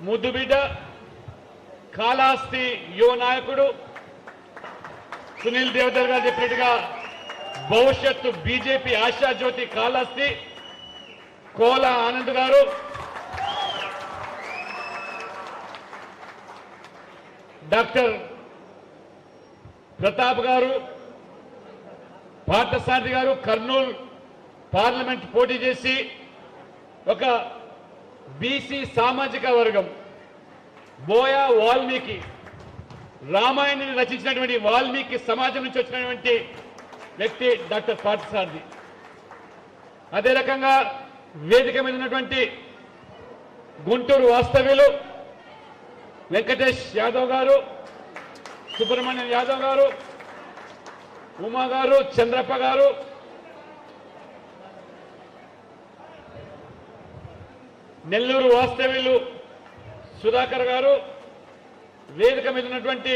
Speaker 5: ముద్దుబిడ్డ కాళహస్తి యువ నాయకుడు సునీల్ దేవదర్ గారు చెప్పినట్టుగా భవిష్యత్తు బీజేపీ ఆశాజ్యోతి కాళహస్తి కోల ఆనంద్ గారు, డాక్టర్ ప్రతాప్ గారు, పార్థసారథి గారు కర్నూలు పార్లమెంట్ పోటీ చేసి ఒక బీసీ సామాజిక వర్గం బోయా వాల్మీకి రామాయణాన్ని రచించినటువంటి వాల్మీకి సమాజం నుంచి వచ్చినటువంటి వ్యక్తి డాక్టర్ పార్థసారథి. అదే రకంగా వేదిక మీద ఉన్నటువంటి గుంటూరు వాస్తవ్యులు వెంకటేష్ యాదవ్ గారు, సుబ్రహ్మణ్యం యాదవ్ గారు, ఉమా గారు, చంద్రప్ప గారు, నెల్లూరు వాస్తవ్యులు సుధాకర్ గారు, వేదిక మీద ఉన్నటువంటి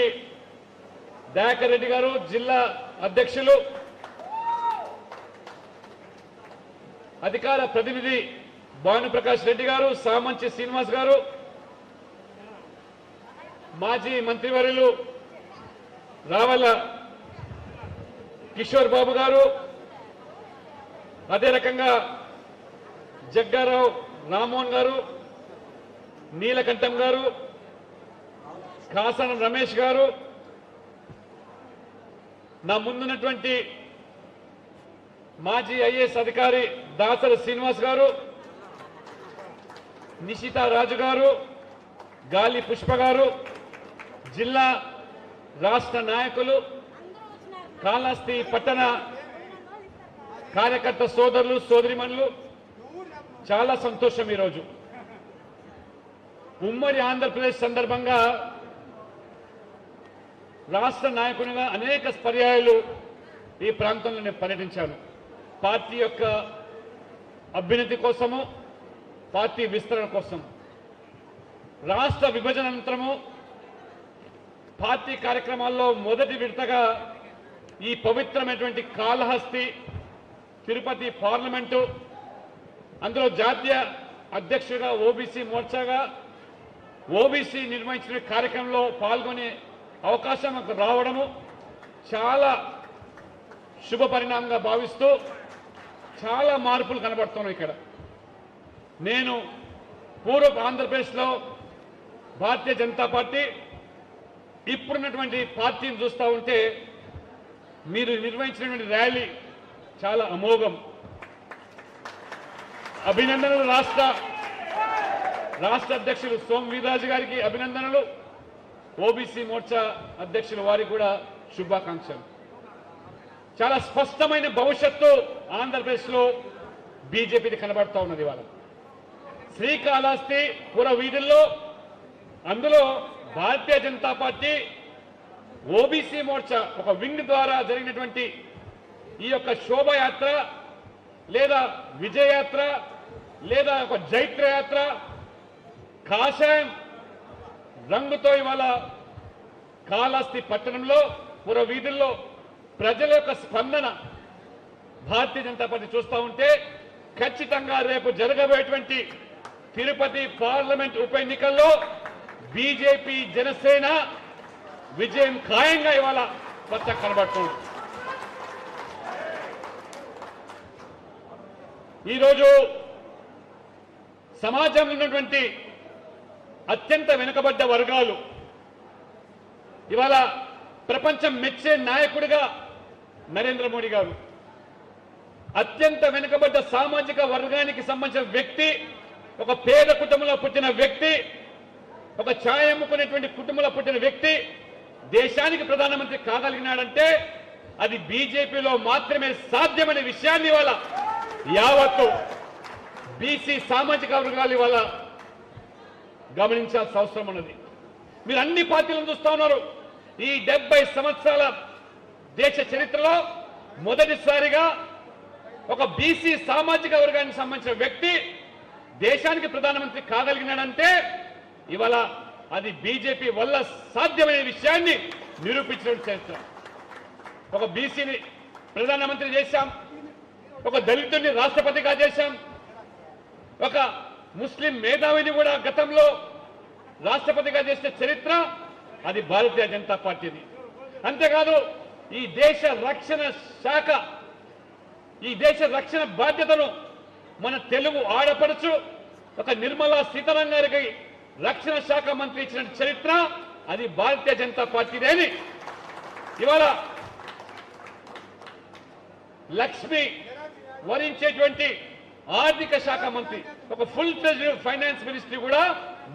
Speaker 5: దయాకర్ రెడ్డి గారు జిల్లా అధ్యక్షులు, అధికార ప్రతినిధి భానుప్రకాష్ రెడ్డి గారు, సామంచి శ్రీనివాస్ గారు, మాజీ మంత్రివర్యులు రావల కిషోర్ బాబు గారు, అదే రకంగా జగ్గారావు రామ్మోహన్ గారు, నీలకంఠం గారు, కాసనం రమేష్ గారు, నా ముందున్నటువంటి మాజీ ఐఏఎస్ అధికారి దాసరి శ్రీనివాస్ గారు, నిషితా రాజు గారు, గాలి పుష్ప గారు, జిల్లా రాష్ట్ర నాయకులు, కాళహస్తి పట్టణ కార్యకర్త సోదరులు సోదరిమణులు, చాలా సంతోషం. ఈరోజు ఉమ్మడి ఆంధ్రప్రదేశ్ సందర్భంగా రాష్ట్ర నాయకునిగా అనేక పర్యాయాలు ఈ ప్రాంతంలో నేను పర్యటించాను. పార్టీ యొక్క అభ్యున్నతి కోసము, పార్టీ విస్తరణ కోసం. రాష్ట్ర విభజన అనంతరము పార్టీ కార్యక్రమాల్లో మొదటి విడతగా ఈ పవిత్రమైనటువంటి కాళహస్తి తిరుపతి పార్లమెంటు, అందులో జాతీయ అధ్యక్షుడిగా ఓబీసీ మోర్చాగా ఓబీసీ నిర్వహించిన కార్యక్రమంలో పాల్గొనే అవకాశం నాకు రావడము చాలా శుభ పరిణామంగా భావిస్తూ చాలా మార్పులు కనబడుతున్నాయి. ఇక్కడ నేను పూర్వ ఆంధ్రప్రదేశ్లో భారతీయ జనతా పార్టీ ఇప్పుడున్నటువంటి పార్టీని చూస్తూ ఉంటే మీరు నిర్వహించినటువంటి ర్యాలీ చాలా అమోఘం. అభినందనలు రాష్ట్ర అధ్యక్షులు సోమ్ వీర్రాజు గారికి అభినందనలు, ఓబీసీ మోర్చా అధ్యక్షులు వారికి కూడా శుభాకాంక్షలు. చాలా స్పష్టమైన భవిష్యత్తు ఆంధ్రప్రదేశ్లో బీజేపీది కనబడుతూ ఉన్నది. ఇవాళ శ్రీకాళహస్తి పుర వీధుల్లో అందులో భారతీయ జనతా పార్టీ ఓబీసీ మోర్చా ఒక వింగ్ ద్వారా జరిగినటువంటి ఈ యొక్క శోభయాత్ర లేదా విజయయాత్ర లేదా ఒక జైత్రయాత్ర కాషాయం రంగుతో ఇవాళ కాళహస్తి పట్టణంలో పుర వీధుల్లో ప్రజల యొక్క స్పందన భారతీయ జనతా పార్టీ చూస్తూ ఉంటే ఖచ్చితంగా రేపు జరగబోయేటువంటి తిరుపతి పార్లమెంట్ ఉప ఎన్నికల్లో బీజేపీ జనసేన విజయం ఖాయంగా ఇవాళ కొత్త కనబడుతుంది. ఈరోజు సమాజంలో ఉన్నటువంటి అత్యంత వెనుకబడ్డ వర్గాలు ఇవాళ ప్రపంచం మెచ్చే నాయకుడిగా నరేంద్ర మోడీ గారు, అత్యంత వెనుకబడ్డ సామాజిక వర్గానికి సంబంధించిన వ్యక్తి, ఒక పేద కుటుంబంలో పుట్టిన వ్యక్తి, ఒక ఛాయ్ అమ్ముకునేటువంటి కుటుంబంలో పుట్టిన వ్యక్తి దేశానికి ప్రధానమంత్రి కాగలిగినాడంటే అది బీజేపీలో మాత్రమే సాధ్యమనే విషయాన్ని ఇవాళ యావత్తు బీసీ సామాజిక వర్గాలు ఇవాళ గమనించాల్సిన అవసరం ఉన్నది. మీరు అన్ని పార్టీలను చూస్తా ఉన్నారు. ఈ 70 సంవత్సరాల దేశ చరిత్రలో మొదటిసారిగా ఒక బీసీ సామాజిక వర్గానికి సంబంధించిన వ్యక్తి దేశానికి ప్రధానమంత్రి కాగలిగినాడంటే ఇవాళ అది బీజేపీ వల్ల సాధ్యమనే విషయాన్ని నిరూపించిన చరిత్ర. ఒక బీసీని ప్రధానమంత్రి చేశాం, ఒక దళితుడిని రాష్ట్రపతిగా చేశాం, ఒక ముస్లిం మేధావిని కూడా గతంలో రాష్ట్రపతిగా చేసిన చరిత్ర అది భారతీయ జనతా పార్టీది. అంతేకాదు ఈ దేశ రక్షణ శాఖ, ఈ దేశ రక్షణ బాధ్యతను మన తెలుగు ఆడపడుచు ఒక నిర్మలా సీతారామన్ గారికి రక్షణ శాఖ మంత్రి ఇచ్చిన చరిత్ర అది భారతీయ జనతా పార్టీదే అని ఇవాళ లక్ష్మి వరించేటువంటి ఆర్థిక శాఖ మంత్రి, ఒక ఫుల్ ఫ్లెడ్జ్డ్ ఫైనాన్స్ మినిస్ట్రీ కూడా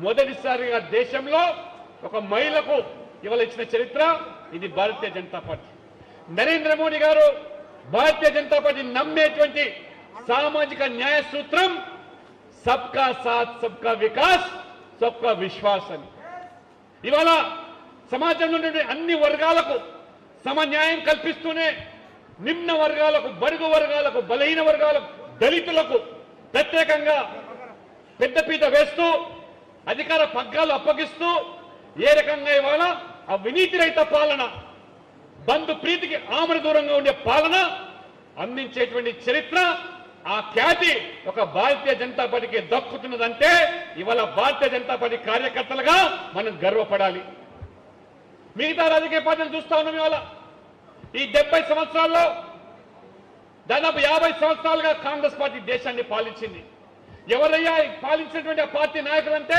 Speaker 5: మొదటిసారిగా దేశంలో ఒక మహిళకు ఇవాళ ఇచ్చిన చరిత్ర ఇది భారతీయ జనతా పార్టీ. నరేంద్ర మోడీ గారు భారతీయ జనతా పార్టీ నమ్మేటువంటి సామాజిక న్యాయ సూత్రం సబ్కా సాత్ సబ్కా వికాస్ సబ్కా విశ్వాస్ అని. ఇవాళ సమాజంలో ఉన్నటువంటి అన్ని వర్గాలకు సమన్యాయం కల్పిస్తూనే నిమ్న వర్గాలకు, బడుగు వర్గాలకు, బలహీన వర్గాలకు, దళితులకు ప్రత్యేకంగా పెద్దపీట వేస్తూ అధికార పగ్గాలు అప్పగిస్తూ ఏ రకంగా ఇవాళ అవినీతి రహిత పాలన, బంధు ప్రీతికి ఆమడ దూరంగా ఉండే పాలన అందించేటువంటి చరిత్ర, ఆ ఖ్యాతి ఒక భారతీయ జనతా పార్టీకి దక్కుతున్నదంటే ఇవాళ భారతీయ జనతా పార్టీ కార్యకర్తలుగా మనం గర్వపడాలి. మిగతా రాజకీయ పార్టీలు చూస్తా ఉన్నాం. ఇవాళ ఈ 70 సంవత్సరాల్లో దాదాపు 50 సంవత్సరాలుగా కాంగ్రెస్ పార్టీ దేశాన్ని పాలించింది. ఎవరయ్యా పాలించినటువంటి ఆ పార్టీ నాయకులంటే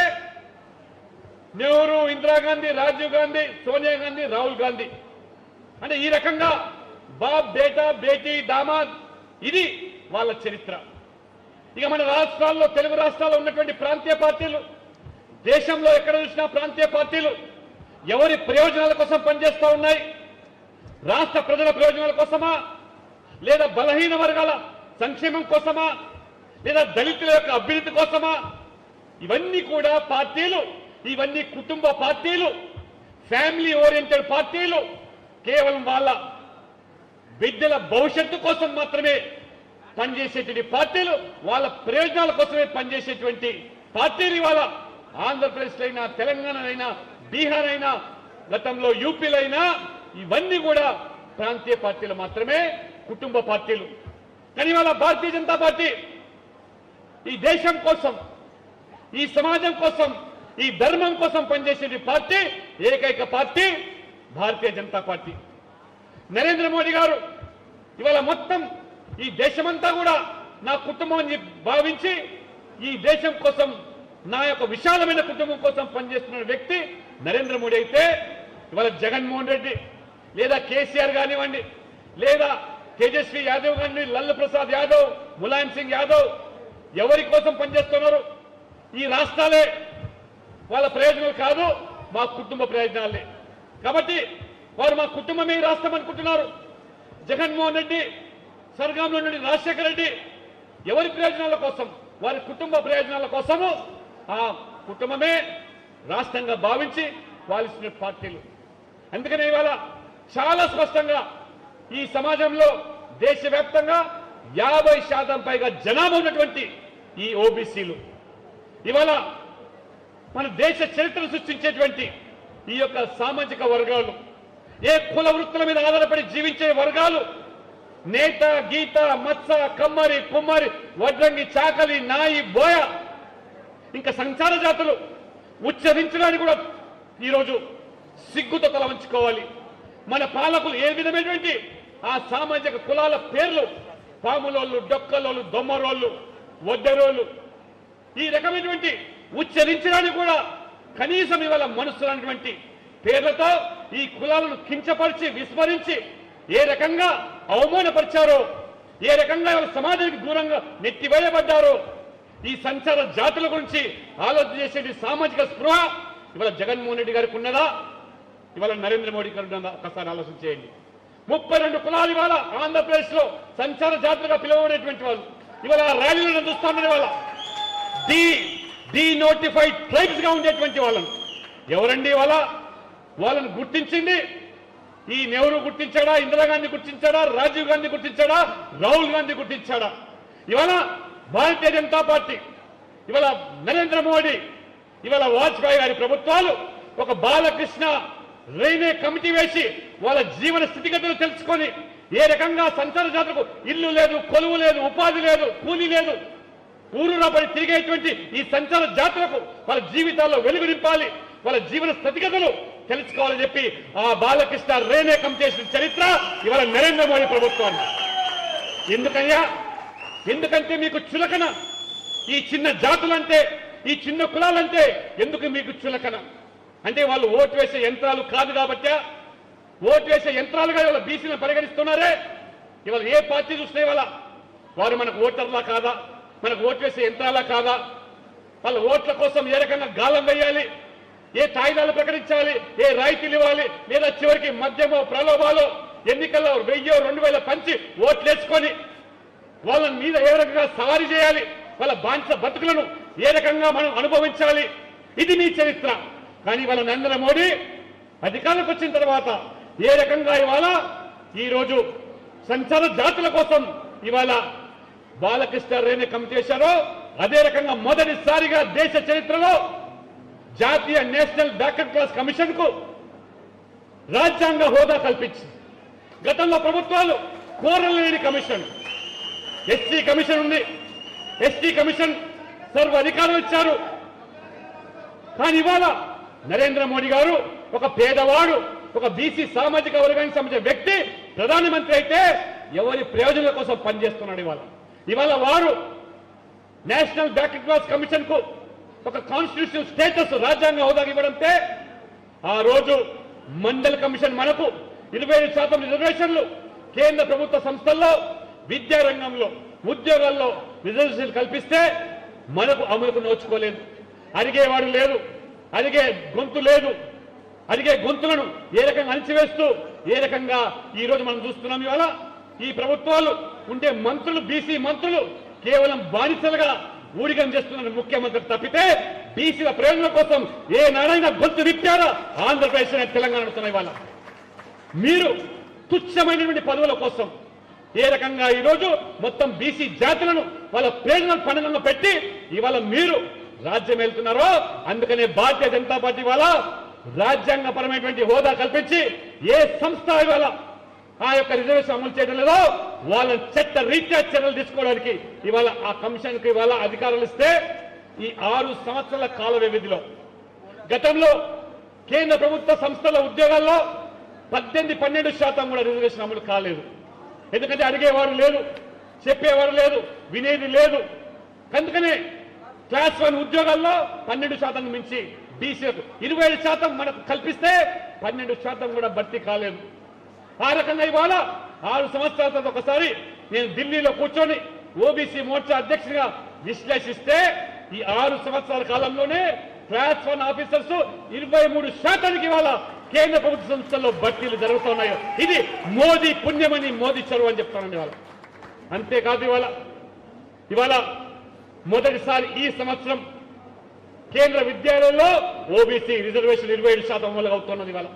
Speaker 5: నెహ్రూ, ఇందిరాగాంధీ, రాజీవ్ గాంధీ, సోనియా గాంధీ, రాహుల్ గాంధీ. అంటే ఈ రకంగా బాప్, బేటా, బేటీ, దామాద్ ఇది వాళ్ళ చరిత్ర. ఇక మన రాష్ట్రాల్లో, తెలుగు రాష్ట్రాల్లో ఉన్నటువంటి ప్రాంతీయ పార్టీలు, దేశంలో ఎక్కడ చూసినా ప్రాంతీయ పార్టీలు ఎవరి ప్రయోజనాల కోసం పనిచేస్తూ ఉన్నాయి? రాష్ట్ర ప్రజల ప్రయోజనాల కోసమా, లేదా బలహీన వర్గాల సంక్షేమం కోసమా, లేదా దళితుల యొక్క అభ్యున్నతి కోసమా? ఇవన్నీ కూడా పార్టీలు, ఇవన్నీ కుటుంబ పార్టీలు, ఫ్యామిలీ ఓరియంటెడ్ పార్టీలు, కేవలం వాళ్ళ బిడ్డల భవిష్యత్తు కోసం మాత్రమే పనిచేసేటువంటి పార్టీలు, వాళ్ళ ప్రయోజనాల కోసమే పనిచేసేటువంటి పార్టీలు ఇవాళ ఆంధ్రప్రదేశ్లో అయినా, తెలంగాణ అయినా, బీహార్ అయినా, గతంలో యూపీలో అయినా ఇవన్నీ కూడా ప్రాంతీయ పార్టీలు మాత్రమే, కుటుంబ పార్టీలు. కానీ ఇవాళ భారతీయ జనతా పార్టీ ఈ దేశం కోసం, ఈ సమాజం కోసం, ఈ ధర్మం కోసం పనిచేసే పార్టీ, ఏకైక పార్టీ భారతీయ జనతా పార్టీ. నరేంద్ర మోడీ గారు ఇవాళ మొత్తం ఈ దేశమంతా కూడా నా కుటుంబం అని భావించి ఈ దేశం కోసం నా యొక్క విశాలమైన కుటుంబం కోసం పనిచేస్తున్న వ్యక్తి నరేంద్ర మోడీ అయితే ఇవాళ జగన్మోహన్ రెడ్డి లేదా కేసీఆర్ కానివ్వండి, లేదా తేజస్వి యాదవ్ కానివ్వండి, లల్లు ప్రసాద్ యాదవ్, ములాయం సింగ్ యాదవ్ ఎవరి కోసం పనిచేస్తున్నారు? ఈ రాష్ట్రాలే వాళ్ళ ప్రయోజనాలు కాదు, మా కుటుంబ ప్రయోజనాలే. కాబట్టి వారు మా కుటుంబమే ఈ రాష్ట్రం అనుకుంటున్నారు. జగన్మోహన్ రెడ్డి, స్వర్గంలో నుండి రాజశేఖర రెడ్డి ఎవరి ప్రయోజనాల కోసం? వారి కుటుంబ ప్రయోజనాల కోసము ఆ కుటుంబమే రాష్ట్రంగా భావించి పాలిస్తున్న పార్టీలు. అందుకనే ఇవాళ చాలా స్పష్టంగా ఈ సమాజంలో దేశవ్యాప్తంగా 50% పైగా జనాభా ఉన్నటువంటి ఈ ఓబీసీలు ఇవాళ మన దేశ చరిత్రను సృష్టించేటువంటి ఈ యొక్క సామాజిక వర్గాలు, ఏ కుల వృత్తుల మీద ఆధారపడి జీవించే వర్గాలు, నేత, గీత, మత్స, కమ్మరి, కుమ్మరి, వడ్రంగి, చాకలి, నాయి, బోయ, ఇంకా సంచార జాతులు ఉచ్చరించడానికి కూడా ఈరోజు సిగ్గుతో తల వంచుకోవాలి. మన పాలకులు ఏ విధమైనటువంటి ఆ సామాజిక కులాల పేర్లు, పాములోళ్ళు, డొక్కలోళ్ళు, దొమ్మరోళ్ళు, వడ్డరోళ్ళు, ఈ రకమైనటువంటి ఉచ్చరించడానికి కూడా కనీసం ఇవాళ మనసులైనటువంటి పేర్లతో ఈ కులాలను కించపరిచి విస్మరించి ఏ రకంగా అవమానపరిచారో, ఏ రకంగా ఇవాళ సమాజానికి దూరంగా నెట్టివేయబడ్డారో, ఈ సంచార జాతుల గురించి ఆలోచన చేసే సామాజిక స్పృహ ఇవాళ జగన్మోహన్ రెడ్డి గారికి ఉన్నదా? ఇవాళ నరేంద్ర మోడీ గారు ఉన్నదా? ఒకసారి ఆలోచన చేయండి. 32 కులాలు ఇవాళ ఆంధ్రప్రదేశ్ లో సంచార జాతులుగా పిలువబడేటువంటి వాళ్ళు ఇవాళ ర్యాలీలను చూస్తున్నారు. ఇవాళ డీనోటిఫైడ్ ట్రైబ్స్ గా ఉండేటువంటి వాళ్ళను ఎవరండి ఇవాళ వాళ్ళను గుర్తించింది? ఈ నెహ్రూ గుర్తించాడా? ఇందిరాగాంధీ గుర్తించాడా? రాజీవ్ గాంధీ గుర్తించాడా? రాహుల్ గాంధీ గుర్తించాడా? ఇవాళ భారతీయ జనతా పార్టీ, ఇవాళ నరేంద్ర మోడీ, ఇవాళ వాజ్పేయి గారి ప్రభుత్వాలు ఒక బాలకృష్ణ రైల్వే కమిటీ వేసి వాళ్ళ జీవన స్థితిగతులు తెలుసుకొని ఏ రకంగా సంచార జాతరకు ఇల్లు లేదు, కొలువు లేదు, ఉపాధి లేదు, కూలీ లేదు, ఊరు రాబడి తిరిగేటువంటి ఈ సంచార జాతులకు వాళ్ళ జీవితాల్లో వెలుగు నింపాలి, వాళ్ళ జీవన స్థితిగతులు తెలుసుకోవాలని చెప్పి ఆ బాలకృష్ణ రైల్వే కమిటీ చేసిన చరిత్ర ఇవాళ నరేంద్ర మోడీ ప్రభుత్వాన్ని. ఎందుకయ్యా? ఎందుకంటే మీకు చులకన. ఈ చిన్న జాతులంటే, ఈ చిన్న కులాలంటే ఎందుకు మీకు చులకన? అంటే వాళ్ళు ఓటు వేసే యంత్రాలు కాదు కాబట్టా? ఓటు వేసే యంత్రాలుగా ఇవాళ బీసీలను పరిగణిస్తున్నారే. ఇవాళ ఏ పార్టీ చూస్తే ఇవాళ వారు మనకు ఓటర్లా కాదా, మనకు ఓటు వేసే యంత్రాలా కాదా? వాళ్ళ ఓట్ల కోసం ఏ రకంగా గాలం వేయాలి, ఏ తాయిదాలు ప్రకటించాలి, ఏ రాయితీలు ఇవ్వాలి, లేదా చివరికి మద్యమో ప్రలోభాలో ఎన్నికల్లో 1000-2000 పంచి ఓట్లేసుకొని వాళ్ళ మీద ఏ రకంగా సవారీ చేయాలి, వాళ్ళ బానిస బతుకులను ఏ రకంగా మనం అనుభవించాలి, ఇది మీ చరిత్ర. కానీ వాళ్ళ నరేంద్ర మోడీ అధికారంలోకి వచ్చిన తర్వాత ఏ రకంగా ఇవాళ ఈరోజు సంచార జాతుల కోసం ఇవాళ బాలకృష్ణ రైల్వే కమిటీ చేశారో అదే రకంగా మొదటిసారిగా దేశ చరిత్రలో జాతీయ నేషనల్ బ్యాక్వర్డ్ క్లాస్ కమిషన్ కు రాజ్యాంగ హోదా కల్పించింది. గతంలో ప్రభుత్వాలు కోరలేని కమిషన్, ఎస్టీ కమిషన్ ఉంది, ఎస్టీ కమిషన్ సర్వ అధికారులు ఇచ్చారు. కానీ ఇవాళ నరేంద్ర మోడీ గారు ఒక పేదవాడు, ఒక బీసీ సామాజిక వర్గానికి సంబంధించిన వ్యక్తి ప్రధానమంత్రి అయితే ఎవరి ప్రయోజనాల కోసం పనిచేస్తున్నాడు. ఇవాళ వారు నేషనల్ బ్యాక్వర్డ్ క్లాస్ కమిషన్ కు ఒక కాన్స్టిట్యూషనల్ స్టేటస్ రాజ్యాంగ హోదా ఇవ్వడంతే ఆ రోజు మండల్ కమిషన్ మనకు 25% రిజర్వేషన్లు, కేంద్ర ప్రభుత్వ సంస్థల్లో విద్యారంగంలో ఉద్యోగాల్లో రిజర్వేషన్లు కల్పిస్తే మనకు అమలుకు నోచుకోలేదు, అడిగేవాడు లేదు, అడిగే గొంతు లేదు. అడిగే గొంతులను ఏ రకంగా అణిచివేస్తూ ఏ రకంగా ఈ రోజు మనం చూస్తున్నాం. ఇవాళ ఈ ప్రభుత్వాలు ఉండే మంత్రులు, బీసీ మంత్రులు కేవలం బానిసలుగా ఊడిగం చేస్తున్న ముఖ్యమంత్రి తప్పితే బీసీల ప్రయోజనం కోసం ఏ నాడైనా గొంతు విప్పారా? ఆంధ్రప్రదేశ్ తెలంగాణ వస్తున్నాయి. ఇవాళ మీరు తుచ్చమైనటువంటి పదవుల కోసం ఏ రకంగా ఈరోజు మొత్తం బీసీ జాతులను వాళ్ళ ప్రయోజనాలు పండుగంగా పెట్టి ఇవాళ మీరు రాజ్యం వెళ్తున్నారో అందుకనే భారతీయ జనతా పార్టీ ఇవాళ రాజ్యాంగపరమైనటువంటి హోదా కల్పించి ఏ సంస్థ ఇవాళ ఆ యొక్క రిజర్వేషన్ అమలు చేయడం లేదో వాళ్ళ చట్ట రీత్యా చర్యలు తీసుకోవడానికి ఇవాళ ఆ కమిషన్ కు ఇవాళ అధికారాలు ఇస్తే ఈ 6 సంవత్సరాల కాల వ్యవధిలో గతంలో కేంద్ర ప్రభుత్వ సంస్థల ఉద్యోగాల్లో 18-12% కూడా రిజర్వేషన్ అమలు కాలేదు. ఎందుకంటే అడిగేవారు లేదు, చెప్పేవారు లేదు, వినేది లేదు. అందుకనే క్లాస్ 1 ఉద్యోగాల్లో 12% మించి బీసీలకు 27% మనకు కల్పిస్తే 12% కూడా భర్తీ కాలేదు. ఆ రకంగా ఇవాళ 6 సంవత్సరాల తర్వాత ఒకసారి నేను ఢిల్లీలో కూర్చొని ఓబీసీ మోర్చా అధ్యక్షుడిగా విశ్లేషిస్తే ఈ 6 సంవత్సరాల కాలంలోనే క్లాస్ 1 ఆఫీసర్స్ 23% ఇవాళ కేంద్ర ప్రభుత్వ సంస్థల్లో భర్తీలు జరుగుతున్నాయి. ఇది మోదీ పుణ్యమని, మోదీ చొరవ అని చెప్తానండి ఇవాళ. అంతేకాదు ఇవాళ మొదటిసారి ఈ సంవత్సరం కేంద్ర విద్యాలయాల్లో ఓబీసీ రిజర్వేషన్ 27% అమలు అవుతున్నది ఇవాళ.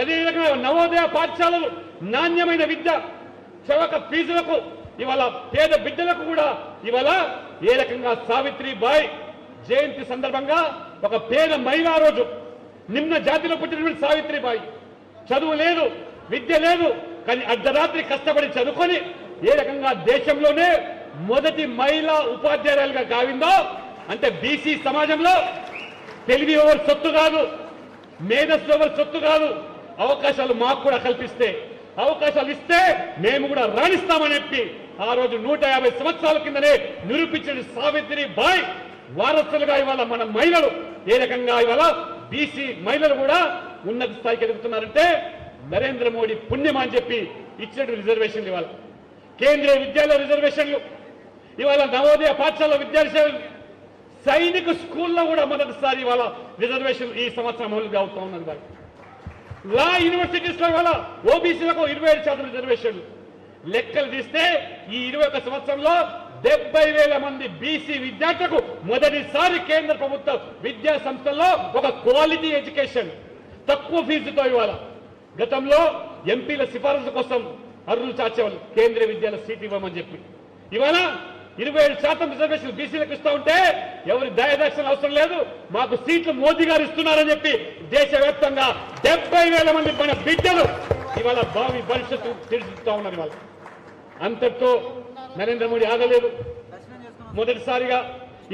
Speaker 5: అదేవిధంగా నవోదయ పాఠశాలలు నాణ్యమైన విద్య, చవక ఫీజులకు ఇవాళ పేద బిడ్డలకు కూడా ఇవాళ ఏ రకంగా సావిత్రిబాయి జయంతి సందర్భంగా ఒక పేద మహిళా రోజు నిమ్న జాతిలో పుట్టినటువంటి సావిత్రిబాయి చదువు లేదు, విద్య లేదు, కానీ అర్ధరాత్రి కష్టపడి చదువుకొని ఏ రకంగా దేశంలోనే మొదటి మహిళా ఉపాధ్యాయురాలుగా కావిందో, అంటే బీసీ సమాజంలో తెలివి ఎవరు సొత్తు కాదు, మేధస్సు ఎవరు సొత్తు కాదు, అవకాశాలు మాకు కూడా కల్పిస్తే, అవకాశాలు ఇస్తే మేము కూడా రాణిస్తామని చెప్పి ఆ రోజు 150 సంవత్సరాల కిందనే నిరూపించిన సావిత్రిబాయి వారసులుగా ఇవాళ మన మహిళలు ఏ రకంగా ఇవాళ బీసీ మహిళలు కూడా ఉన్నత స్థాయికి ఎదుగుతున్నారంటే నరేంద్ర మోడీ పుణ్యం అని చెప్పి ఇచ్చినట్టు రిజర్వేషన్లు ఇవాళ కేంద్రీయ విద్యాలయ రిజర్వేషన్లు, ఇవాళ నవోదయ పాఠశాల విద్యార్థులు, సైనిక స్కూల్లో కూడా మొదటిసారి ఇవాళ రిజర్వేషన్ ఈ సంవత్సరం అమలుగా అవుతా ఉన్నది. వాళ్ళు లా యూనివర్సిటీస్ లో ఇవాళ ఓబీసీలకు 27% రిజర్వేషన్లు. లెక్కలు తీస్తే ఈ 21 సంవత్సరంలో 70,000 మంది బీసీ విద్యార్థులకు మొదటిసారి కేంద్ర ప్రభుత్వ విద్యా సంస్థల్లో ఒక క్వాలిటీ ఎడ్యుకేషన్ తక్కువ ఫీజుతో ఇవాళ. గతంలో ఎంపీల సిఫారసు కోసం అర్రులు చాచేవాళ్ళు కేంద్రీయ విద్యాలయ సీట్ ఇవ్వమని చెప్పి. ఇవాళ 27% రిజర్వేషన్ బీసీలకు ఇస్తూ ఉంటే ఎవరి దయదాక్షణ అవసరం లేదు, మాకు సీట్లు మోదీ గారు ఇస్తున్నారని చెప్పి దేశవ్యాప్తంగా 70,000 మంది మన బిడ్డలు ఇవాళ భావి భవిష్యత్తు తీర్చిదిద్దుతా ఉన్నారు. ఇవాళ అంతటితో నరేంద్ర మోడీ ఆగలేదు. మొదటిసారిగా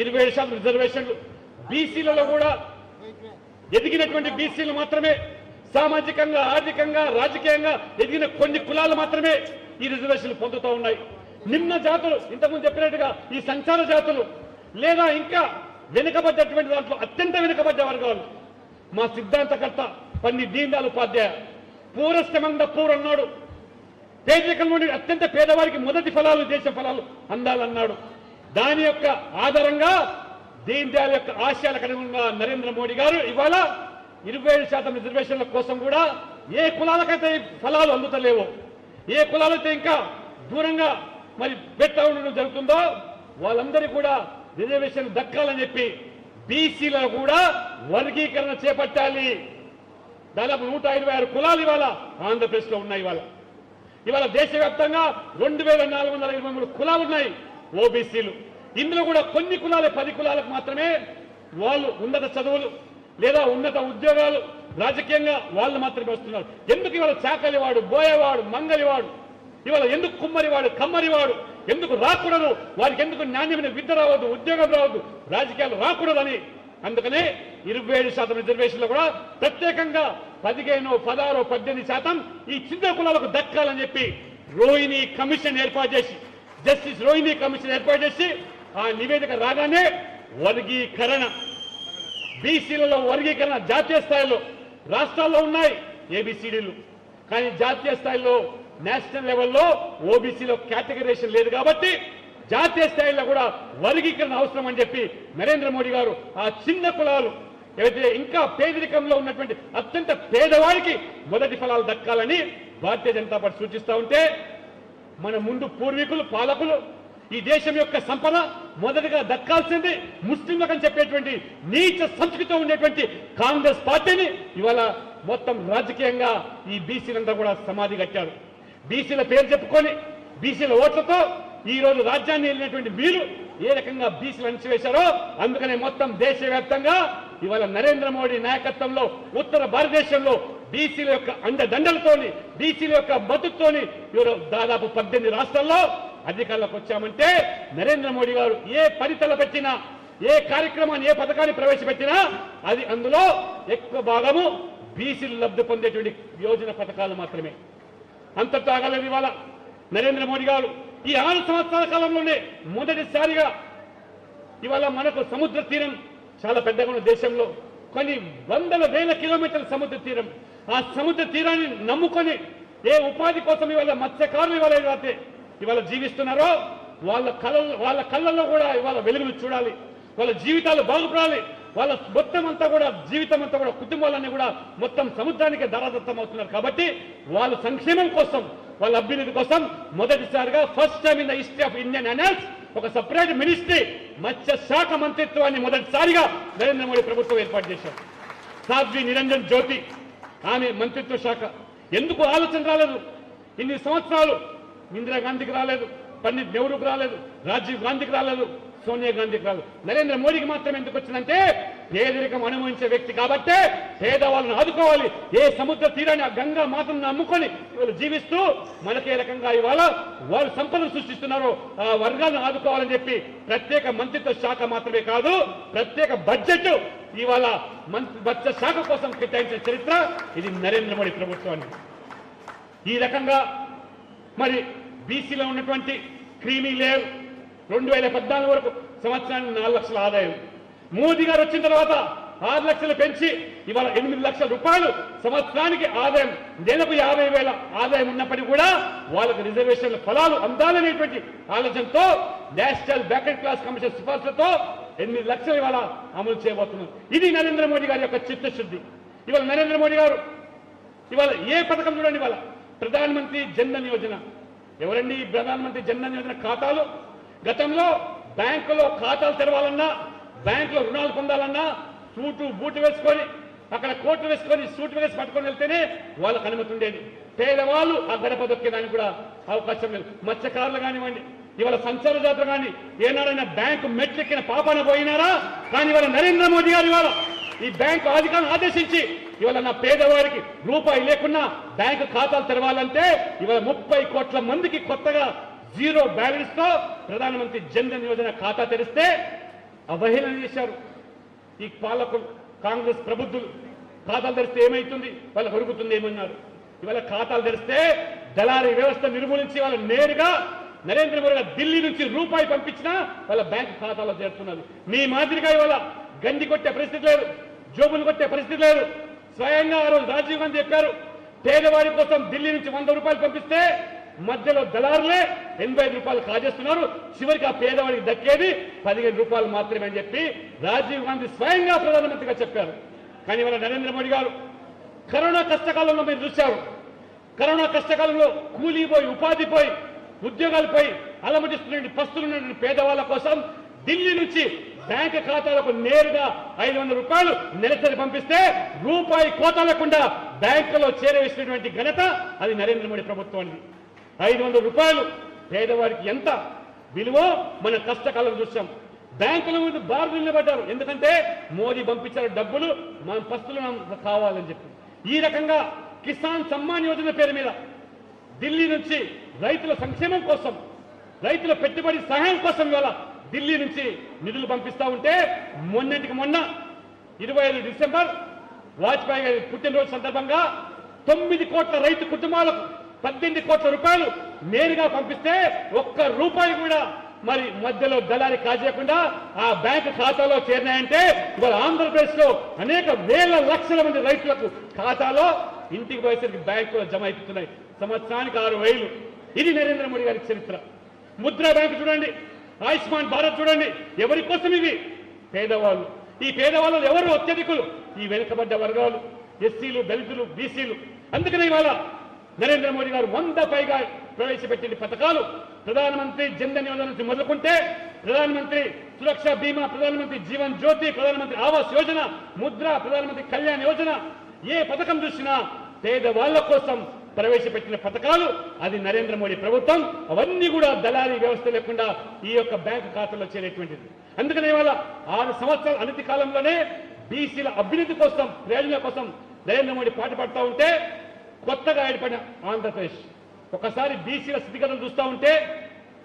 Speaker 5: 27% రిజర్వేషన్లు బీసీలలో కూడా ఎదిగినటువంటి బీసీలు మాత్రమే, సామాజికంగా, ఆర్థికంగా, రాజకీయంగా ఎదిగిన కొన్ని కులాలు మాత్రమే ఈ రిజర్వేషన్లు పొందుతూ ఉన్నాయి. నిమ్న జాతులు, ఇంతకుముందు చెప్పినట్టుగా ఈ సంచార జాతులు లేదా ఇంకా వెనుకబడ్డటువంటి దాంట్లో అత్యంత వెనుకబడ్డ వర్గాలు, మా సిద్ధాంతకర్త Pandit Deen Dayal Upadhyaya poorest among the poor అన్నాడు. పేదరికం నుండి అత్యంత పేదవారికి మొదటి ఫలాలు దేశ ఫలాలు అందాలన్నాడు. దాని యొక్క ఆధారంగా దీన్ దయాళ్ యొక్క ఆశయాలకు అనుగుణంగా నరేంద్ర మోడీ గారు ఇవాళ 27% రిజర్వేషన్ల కోసం కూడా ఏ కులాలకైతే ఫలాలు అందుతలేవో, ఏ కులాలైతే ఇంకా దూరంగా మరి పెట్ట ఉండడం జరుగుతుందో వాళ్ళందరికీ కూడా రిజర్వేషన్ దక్కాలని చెప్పి బీసీలో కూడా వర్గీకరణ చేపట్టాలి. దాదాపు 126 కులాలు ఇవాళ ఆంధ్రప్రదేశ్లో ఉన్నాయి. ఇవాళ దేశవ్యాప్తంగా 2,423 కులాలు ఉన్నాయి ఓబీసీలు. ఇందులో కూడా కొన్ని కులాలే 10 కులాలకు మాత్రమే వాళ్ళు ఉన్నత చదువులు లేదా ఉన్నత ఉద్యోగాలు రాజకీయంగా వాళ్ళు మాత్రమే వస్తున్నారు. ఎందుకు ఇవాళ చాకలివాడు, బోయవాడు, మంగలివాడు, ఇవాళ ఎందుకు కుమ్మరివాడు, కమ్మరివాడు ఎందుకు రాకూడదు, వారికి ఎందుకు నాణ్యమైన విద్య రావద్దు, ఉద్యోగం రావద్దు, రాజకీయాలు రాకూడదని అందుకనే 27% రిజర్వేషన్లో కూడా ప్రత్యేకంగా 15, 16, 18% ఈ చిన్న కులాలకు దక్కాలని చెప్పి రోహిణి కమిషన్ ఏర్పాటు చేసి, జస్టిస్ రోహిణి కమిషన్ ఏర్పాటు చేసి ఆ నివేదిక రాగానే వర్గీకరణ, బీసీలలో వర్గీకరణ జాతీయ స్థాయిలో రాష్ట్రాల్లో ఉన్నాయి ఏబిసిడీలు, కానీ జాతీయ స్థాయిలో నేషనల్ లెవెల్లో ఓబీసీలో కేటగిరేషన్ లేదు కాబట్టి జాతీయ స్థాయిలో కూడా వర్గీకరణ అవసరం అని చెప్పి నరేంద్ర మోడీ గారు ఆ చిన్న కులాలు ఏవైతే ఇంకా పేదరికంలో ఉన్నటువంటి అత్యంత పేదవాడికి మొదటి ఫలాలు దక్కాలని భారతీయ జనతా పార్టీ సూచిస్తూ ఉంటే, మన ముందు పూర్వీకులు, పాలకులు ఈ దేశం యొక్క సంపద మొదటిగా దక్కాల్సింది ముస్లింలకు అని చెప్పేటువంటి నీచ సంస్కృతితో ఉండేటువంటి కాంగ్రెస్ పార్టీని ఇవాళ మొత్తం రాజకీయంగా ఈ బీసీలంతా కూడా సమాధి కట్టారు. బీసీల పేరు చెప్పుకొని బీసీల ఓట్లతో ఈ రోజు రాజ్యాన్ని వెళ్ళినటువంటి మీరు ఏ రకంగా బీసీలు అణిచివేశారో అందుకనే మొత్తం దేశవ్యాప్తంగా ఇవాళ నరేంద్ర మోడీ నాయకత్వంలో ఉత్తర భారతదేశంలో బీసీల యొక్క అండదండలతోని, బీసీల యొక్క మద్దతుతోని దాదాపు 18 రాష్ట్రాల్లో అధికారంలోకి వచ్చామంటే నరేంద్ర మోడీ గారు ఏ పని తలపెట్టినా, ఏ కార్యక్రమాన్ని, ఏ పథకాన్ని ప్రవేశపెట్టినా అది అందులో ఎక్కువ భాగము బీసీలు లబ్ధి పొందేటువంటి యోజన పథకాలు మాత్రమే. అంతటా ఆగలేదు. ఇవాళ నరేంద్ర మోడీ గారు ఈ 6 సంవత్సరాల కాలంలోనే మొదటిసారిగా ఇవాళ మనకు సముద్ర తీరం చాలా పెద్దగా ఉన్న దేశంలో కొన్ని వందల వేల కిలోమీటర్ల సముద్ర తీరం. ఆ సముద్ర తీరాన్ని నమ్ముకొని ఏ ఉపాధి కోసం ఇవాళ మత్స్యకారులు ఇవాళ జీవిస్తున్నారో వాళ్ళ కళ్ళల్లో కూడా ఇవాళ వెలుగులు చూడాలి, వాళ్ళ జీవితాలు బాగుపడాలి. వాళ్ళ మొత్తం అంతా కూడా జీవితం అంతా కూడా కుటుంబాలన్నీ కూడా మొత్తం సముద్రానికి ధరాదత్తం అవుతున్నారు. కాబట్టి వాళ్ళ సంక్షేమం కోసం, వాళ్ళ అభ్యున్నతి కోసం మొదటిసారిగా first time in the history of Indian annals ఒక సపరేట్ మినిస్ట్రీ మత్స్య శాఖ మంత్రిత్వాన్ని మొదటిసారిగా నరేంద్ర మోడీ ప్రభుత్వం ఏర్పాటు చేశారు. సాధ్వి నిరంజన్ జ్యోతి ఆమె మంత్రిత్వ శాఖ. ఎందుకు ఆలోచన రాలేదు? ఇన్ని సంవత్సరాలు ఇందిరాగాంధీకి రాలేదు, పండిత్ నెహ్రూకి రాలేదు, రాజీవ్ గాంధీకి రాలేదు, సోనియా గాంధీకి రాలేదు. నరేంద్ర మోడీకి మాత్రం ఎందుకు వచ్చిందంటే పేదరికం అనుభవించే వ్యక్తి కాబట్టే పేదవాళ్ళని ఆదుకోవాలి. ఏ సముద్ర తీరాన్ని ఆ గంగా మాతను నమ్ముకొని ఇవాళ జీవిస్తూ మనకే రకంగా ఇవాళ వాళ్ళు సంపదను సృష్టిస్తున్నారో ఆ వర్గాలను ఆదుకోవాలని చెప్పి ప్రత్యేక మంత్రిత్వ శాఖ మాత్రమే కాదు, ప్రత్యేక బడ్జెట్ ఇవాళ మత్స్య శాఖ కోసం కేటాయించిన చరిత్ర ఇది నరేంద్ర మోడీ ప్రభుత్వానికి. ఈ రకంగా మరి బీసీలో ఉన్నటువంటి క్రీమీ లేయర్ 2014 వరకు సంవత్సరానికి 4 లక్షల ఆదాయం. మోదీ గారు వచ్చిన తర్వాత 6 లక్షలు పెంచి ఇవాళ 8 లక్షల రూపాయలు సంవత్సరానికి ఆదాయం, నెలకు 50,000 ఆదాయం ఉన్నప్పటికీ కూడా వాళ్ళకు రిజర్వేషన్ల ఫలాలు అందాలనేటువంటి ఆలోచనతో నేషనల్ బ్యాక్వర్డ్ క్లాస్ కమిషన్ సిఫార్సులతో 8 లక్షలు ఇవాళ అమలు చేయబోతున్నారు. ఇది నరేంద్ర మోడీ గారి యొక్క చిత్తశుద్ధి. ఇవాళ నరేంద్ర మోడీ గారు ఇవాళ ఏ పథకం చూడండి, ఇవాళ ప్రధానమంత్రి జన్ధన్ యోజన. ఎవరండి ఈ ప్రధానమంత్రి జన్ధన్ యోజన ఖాతాలు? గతంలో బ్యాంకులో ఖాతాలు తెరవాలన్నా, బ్యాంకులో రుణాలు పొందాలన్నా సూటు బూటు వేసుకొని అక్కడ కోట్లు వేసుకొని సూటు వేసి పట్టుకొని వెళ్తేనే వాళ్ళకు అనుమతి ఉండేది. పేదవాళ్ళు ఆ గడప దొక్కేదానికి కూడా అవకాశం లేదు. మత్స్యకారులు కానివ్వండి, ఇవాళ సంచార జాతర కానీ ఏనాడైనా బ్యాంకు మెట్లెక్కిన పాపాన పోయినారా? కానీ ఇవాళ నరేంద్ర మోదీ గారు ఇవాళ ఈ బ్యాంకు అధికారులను ఆదేశించి ఇవాళ నా పేదవారికి రూపాయి లేకున్నా బ్యాంకు ఖాతాలు తెరవాలంటే ఇవాళ 30 కోట్ల మందికి కొత్తగా జీరో బ్యాలెన్స్ తో ప్రధానమంత్రి జన్ధన్ యోజన ఖాతా తెరిస్తే అవహేళన చేశారు ఈ పాలకులు, కాంగ్రెస్ ప్రబుద్ధులు. ఖాతాలు తెరిస్తే ఏమైతుంది, వాళ్ళకి ఒరుగుతుంది ఏమన్నారు. ఇవాళ ఖాతాలు తెరిస్తే దళారీ వ్యవస్థ నిర్మూలించి వాళ్ళ నేరుగా నరేంద్ర మోడీ గారు ఢిల్లీ నుంచి రూపాయి పంపించినా వాళ్ళ బ్యాంకు ఖాతాలో చేరుతున్నది. మీ మాదిరిగా ఇవాళ గండి కొట్టే పరిస్థితి లేదు, జోబులు కొట్టే పరిస్థితి లేదు. స్వయంగా ఆ రోజు రాజీవ్ గాంధీ చెప్పారు, పేదవాడి కోసం ఢిల్లీ నుంచి 100 రూపాయలు పంపిస్తే మధ్యలో దళారులే 85 రూపాయలు కాజేస్తున్నారు, చివరికి ఆ పేదవాడికి దక్కేది 15 రూపాయలు మాత్రమే అని చెప్పి రాజీవ్ గాంధీ స్వయంగా ప్రధానమంత్రిగా చెప్పారు. కానీ ఇవాళ నరేంద్ర మోడీ గారు కరోనా కష్టకాలంలో మీరు చూశారు, కరోనా కష్టకాలంలో కూలీపోయి ఉపాధిపోయి ఉద్యోగాలపై అలమటిస్తున్న పస్తులున్నటువంటి పేదవాళ్ళ కోసం ఢిల్లీ నుంచి బ్యాంకు ఖాతాలకు నేరుగా 500 రూపాయలు నెలసరి పంపిస్తే రూపాయి కోత లేకుండా బ్యాంకులో చేరవేసినటువంటి ఘనత అది నరేంద్ర మోడీ ప్రభుత్వానికి. 500 రూపాయలు పేదవారికి ఎంత విలువో మన కష్టకాలం చూసాం. బ్యాంకుల ముందు బారు నిలబడ్డారు, ఎందుకంటే మోదీ పంపించారు డబ్బులు మన పస్తులు కావాలని చెప్పి. ఈ రకంగా కిసాన్ సమ్మాన్ యోజన పేరు మీద ఢిల్లీ నుంచి రైతుల సంక్షేమం కోసం, రైతుల పెట్టుబడి సహాయం కోసం ఇవాళ ఢిల్లీ నుంచి నిధులు పంపిస్తా ఉంటే మొన్నటికి మొన్న 25 డిసెంబర్ వాజ్పేయి గారి పుట్టినరోజు సందర్భంగా 9 కోట్ల రైతు కుటుంబాలకు 18 కోట్ల రూపాయలు నేరుగా పంపిస్తే ఒక్క రూపాయి కూడా మరి మధ్యలో దళారి కాజేయకుండా ఆ బ్యాంకు ఖాతాలో చేరినాయంటే ఇవాళ ఆంధ్రప్రదేశ్ లో అనేక వేల లక్షల మంది రైతులకు ఖాతాలో ఇంటికి పోయేసరికి బ్యాంకులో జమ అయిపోతున్నాయి. సంవత్సరానికి 6,000. ఇది నరేంద్ర మోడీ గారి చరిత్ర. ముద్రా బ్యాంకు చూడండి, ఆయుష్మాన్ భారత్ చూడండి, ఎవరి కోసం ఇవి? పేదవాళ్ళు. ఈ పేదవాళ్ళు ఎవరు అత్యధికులు? ఈ వెనుకబడ్డ వర్గాలు, ఎస్సీలు, దళితులు, బీసీలు. అందుకనే ఇవాళ నరేంద్ర మోడీ గారు 100 పైగా ప్రవేశపెట్టిన పథకాలు, ప్రధానమంత్రి జన్ధన్ యోజన నుంచి మొదలుకుంటే ప్రధానమంత్రి సురక్ష బీమా, ప్రధానమంత్రి జీవన్ జ్యోతి, ప్రధానమంత్రి ఆవాస్ యోజన, ముద్ర, ప్రధానమంత్రి కళ్యాణ్ యోజన, ఏ పథకం చూసినా పేదవాళ్ల కోసం ప్రవేశపెట్టిన పథకాలు అది నరేంద్ర మోడీ ప్రభుత్వం. అవన్నీ కూడా దళారీ వ్యవస్థ లేకుండా ఈ యొక్క బ్యాంకు ఖాతాలో చేరేటువంటిది. అందుకనే ఇవాళ 6 సంవత్సరాల అనతి కాలంలోనే బీసీల అభ్యున్నతి కోసం, ప్రయోజనాల కోసం నరేంద్ర మోడీ పాటుపడతా ఉంటే కొత్తగా ఏర్పడిన ఆంధ్రప్రదేశ్ ఒకసారి బీసీల స్థితిగతులు చూస్తూ ఉంటే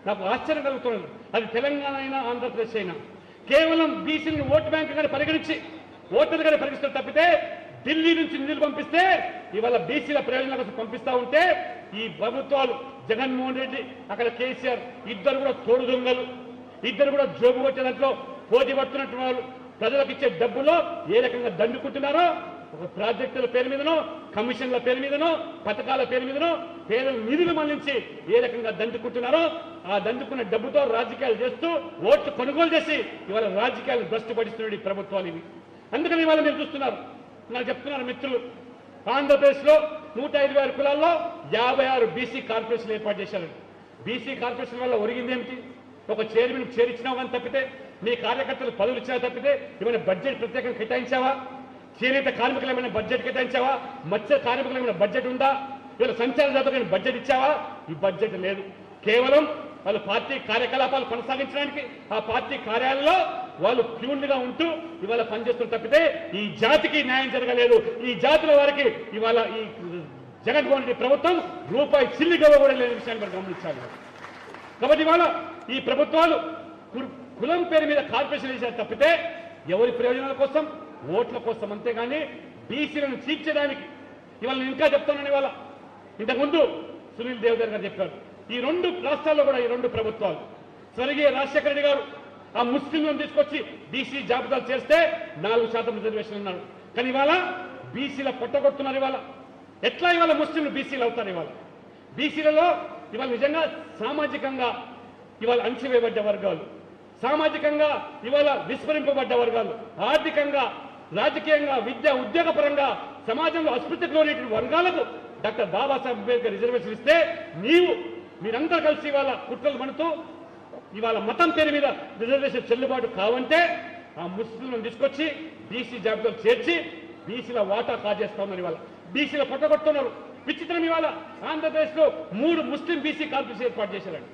Speaker 5: నాకు ఆశ్చర్యం కలుగుతున్నది. అది తెలంగాణ అయినా ఆంధ్రప్రదేశ్ అయినా కేవలం బీసీలను ఓటు బ్యాంకుగా పరిగణించి ఓటర్లుగా పరిగణిస్తారు తప్పితే ఢిల్లీ నుంచి నిధులు పంపిస్తే ఇవాళ బీసీల ప్రయోజనాల కోసం పంపిస్తా ఉంటే ఈ ప్రభుత్వాలు జగన్మోహన్ రెడ్డి, అక్కడ కేసీఆర్ ఇద్దరు కూడా తోడు దొంగలు, ఇద్దరు కూడా జోబు కొట్టే దాంట్లో పోటీ పడుతున్నట్టు వాళ్ళు ప్రజలకు ఇచ్చే డబ్బులో ఏ రకంగా దండుకుంటున్నారో, ఒక ప్రాజెక్టుల పేరు మీదనో, కమిషన్ల పేరు మీదనో, పథకాల పేరు మీదనో పేదల నిధులు మళ్లించి ఏ రకంగా దండుకుంటున్నారో, ఆ దండుకున్న డబ్బుతో రాజకీయాలు చేస్తూ ఓట్లు కొనుగోలు చేసి ఇవాళ రాజకీయాలు భ్రష్టు పడిస్తున్న ఈ ప్రభుత్వాలు ఇవి. అందుకని ఇవాళ మీరు చూస్తున్నారు, నాకు చెప్తున్నారు మిత్రులు, ఆంధ్రప్రదేశ్లో 126 కులాల్లో 56 బీసీ కార్పొరేషన్లు ఏర్పాటు చేశారు. బీసీ కార్పొరేషన్ వల్ల ఒరిగింది ఏమిటి? ఒక చైర్మన్ చేరిచ్చినావు అని తప్పితే, నీ కార్యకర్తలు పదవులు ఇచ్చినా తప్పితే ఏమైనా బడ్జెట్ ప్రత్యేకంగా కేటాయించావా? చేనేత కార్మికులు ఏమైనా బడ్జెట్ కేటాయించావా? మత్స్య కార్మికులు ఏమైనా బడ్జెట్ ఉందా? వీళ్ళ సంచార జాతకు బడ్జెట్ ఇచ్చావా? ఈ బడ్జెట్ లేదు. కేవలం వాళ్ళు పార్టీ కార్యకలాపాలు కొనసాగించడానికి ఆ పార్టీ కార్యాలయంలో వాళ్ళు ప్యూన్లుగా ఉంటూ ఇవాళ పనిచేస్తున్న తప్పితే ఈ జాతికి న్యాయం జరగలేదు. ఈ జాతుల వారికి ఇవాళ ఈ జగన్మోహన్ రెడ్డి ప్రభుత్వం రూపాయి చిల్లిగా కూడా లేని విషయాన్ని మనం గమనించాలి. కాబట్టి ఇవాళ ఈ ప్రభుత్వాలు కులం పేరు మీద కార్పొరేషన్ చేశారు తప్పితే ఎవరి ప్రయోజనాల కోసం, ఓట్ల కోసం, అంతేగాని బీసీలను చీల్చడానికి. ఇవాళ నేను ఇంకా చెప్తున్నాను, ఇవాళ ఇంతకుముందు సునీల్ దేవదర్ గారు చెప్పారు, ఈ 2 రాష్ట్రాల్లో కూడా ఈ 2 ప్రభుత్వాలు, స్వర్గీయ రాజశేఖర రెడ్డి గారు ఆ ముస్లింలను తీసుకొచ్చి బీసీ జాబితాలు చేస్తే 4% రిజర్వేషన్ ఉన్నారు. కానీ ఇవాళ బీసీల పొట్టగొడుతున్నారు. ఇవాళ ఎట్లా ఇవాళ ముస్లింలు బీసీలు అవుతారు? ఇవాళ బీసీలలో ఇవాళ నిజంగా సామాజికంగా ఇవాళ అణచివేయబడ్డ వర్గాలు, సామాజికంగా ఇవాళ విస్మరింపబడ్డ వర్గాలు, ఆర్థికంగా, రాజకీయంగా, విద్య, ఉద్యోగపరంగా సమాజంలో అస్పృశ్యతకు లోనేటువంటి వర్గాలకు డాక్టర్ బాబాసాహెబ్ అంబేద్కర్ రిజర్వేషన్ ఇస్తే మీరందరూ కలిసి ఇవాళ కుట్రలు పడుతూ ఇవాళ మతం పేరు మీద రిజర్వేషన్ చెల్లుబాటు కావంటే ఆ ముస్లింలను తీసుకొచ్చి బీసీ జాబితాలు చేర్చి బీసీల వాటా కాజేస్తా ఉన్నారు. ఇవాళ బీసీల పొట్టగొడుతున్నారు. విచిత్రం, ఇవాళ ఆంధ్రప్రదేశ్లో 3 ముస్లిం బీసీ కార్పొరేషన్ ఏర్పాటు చేశారండి.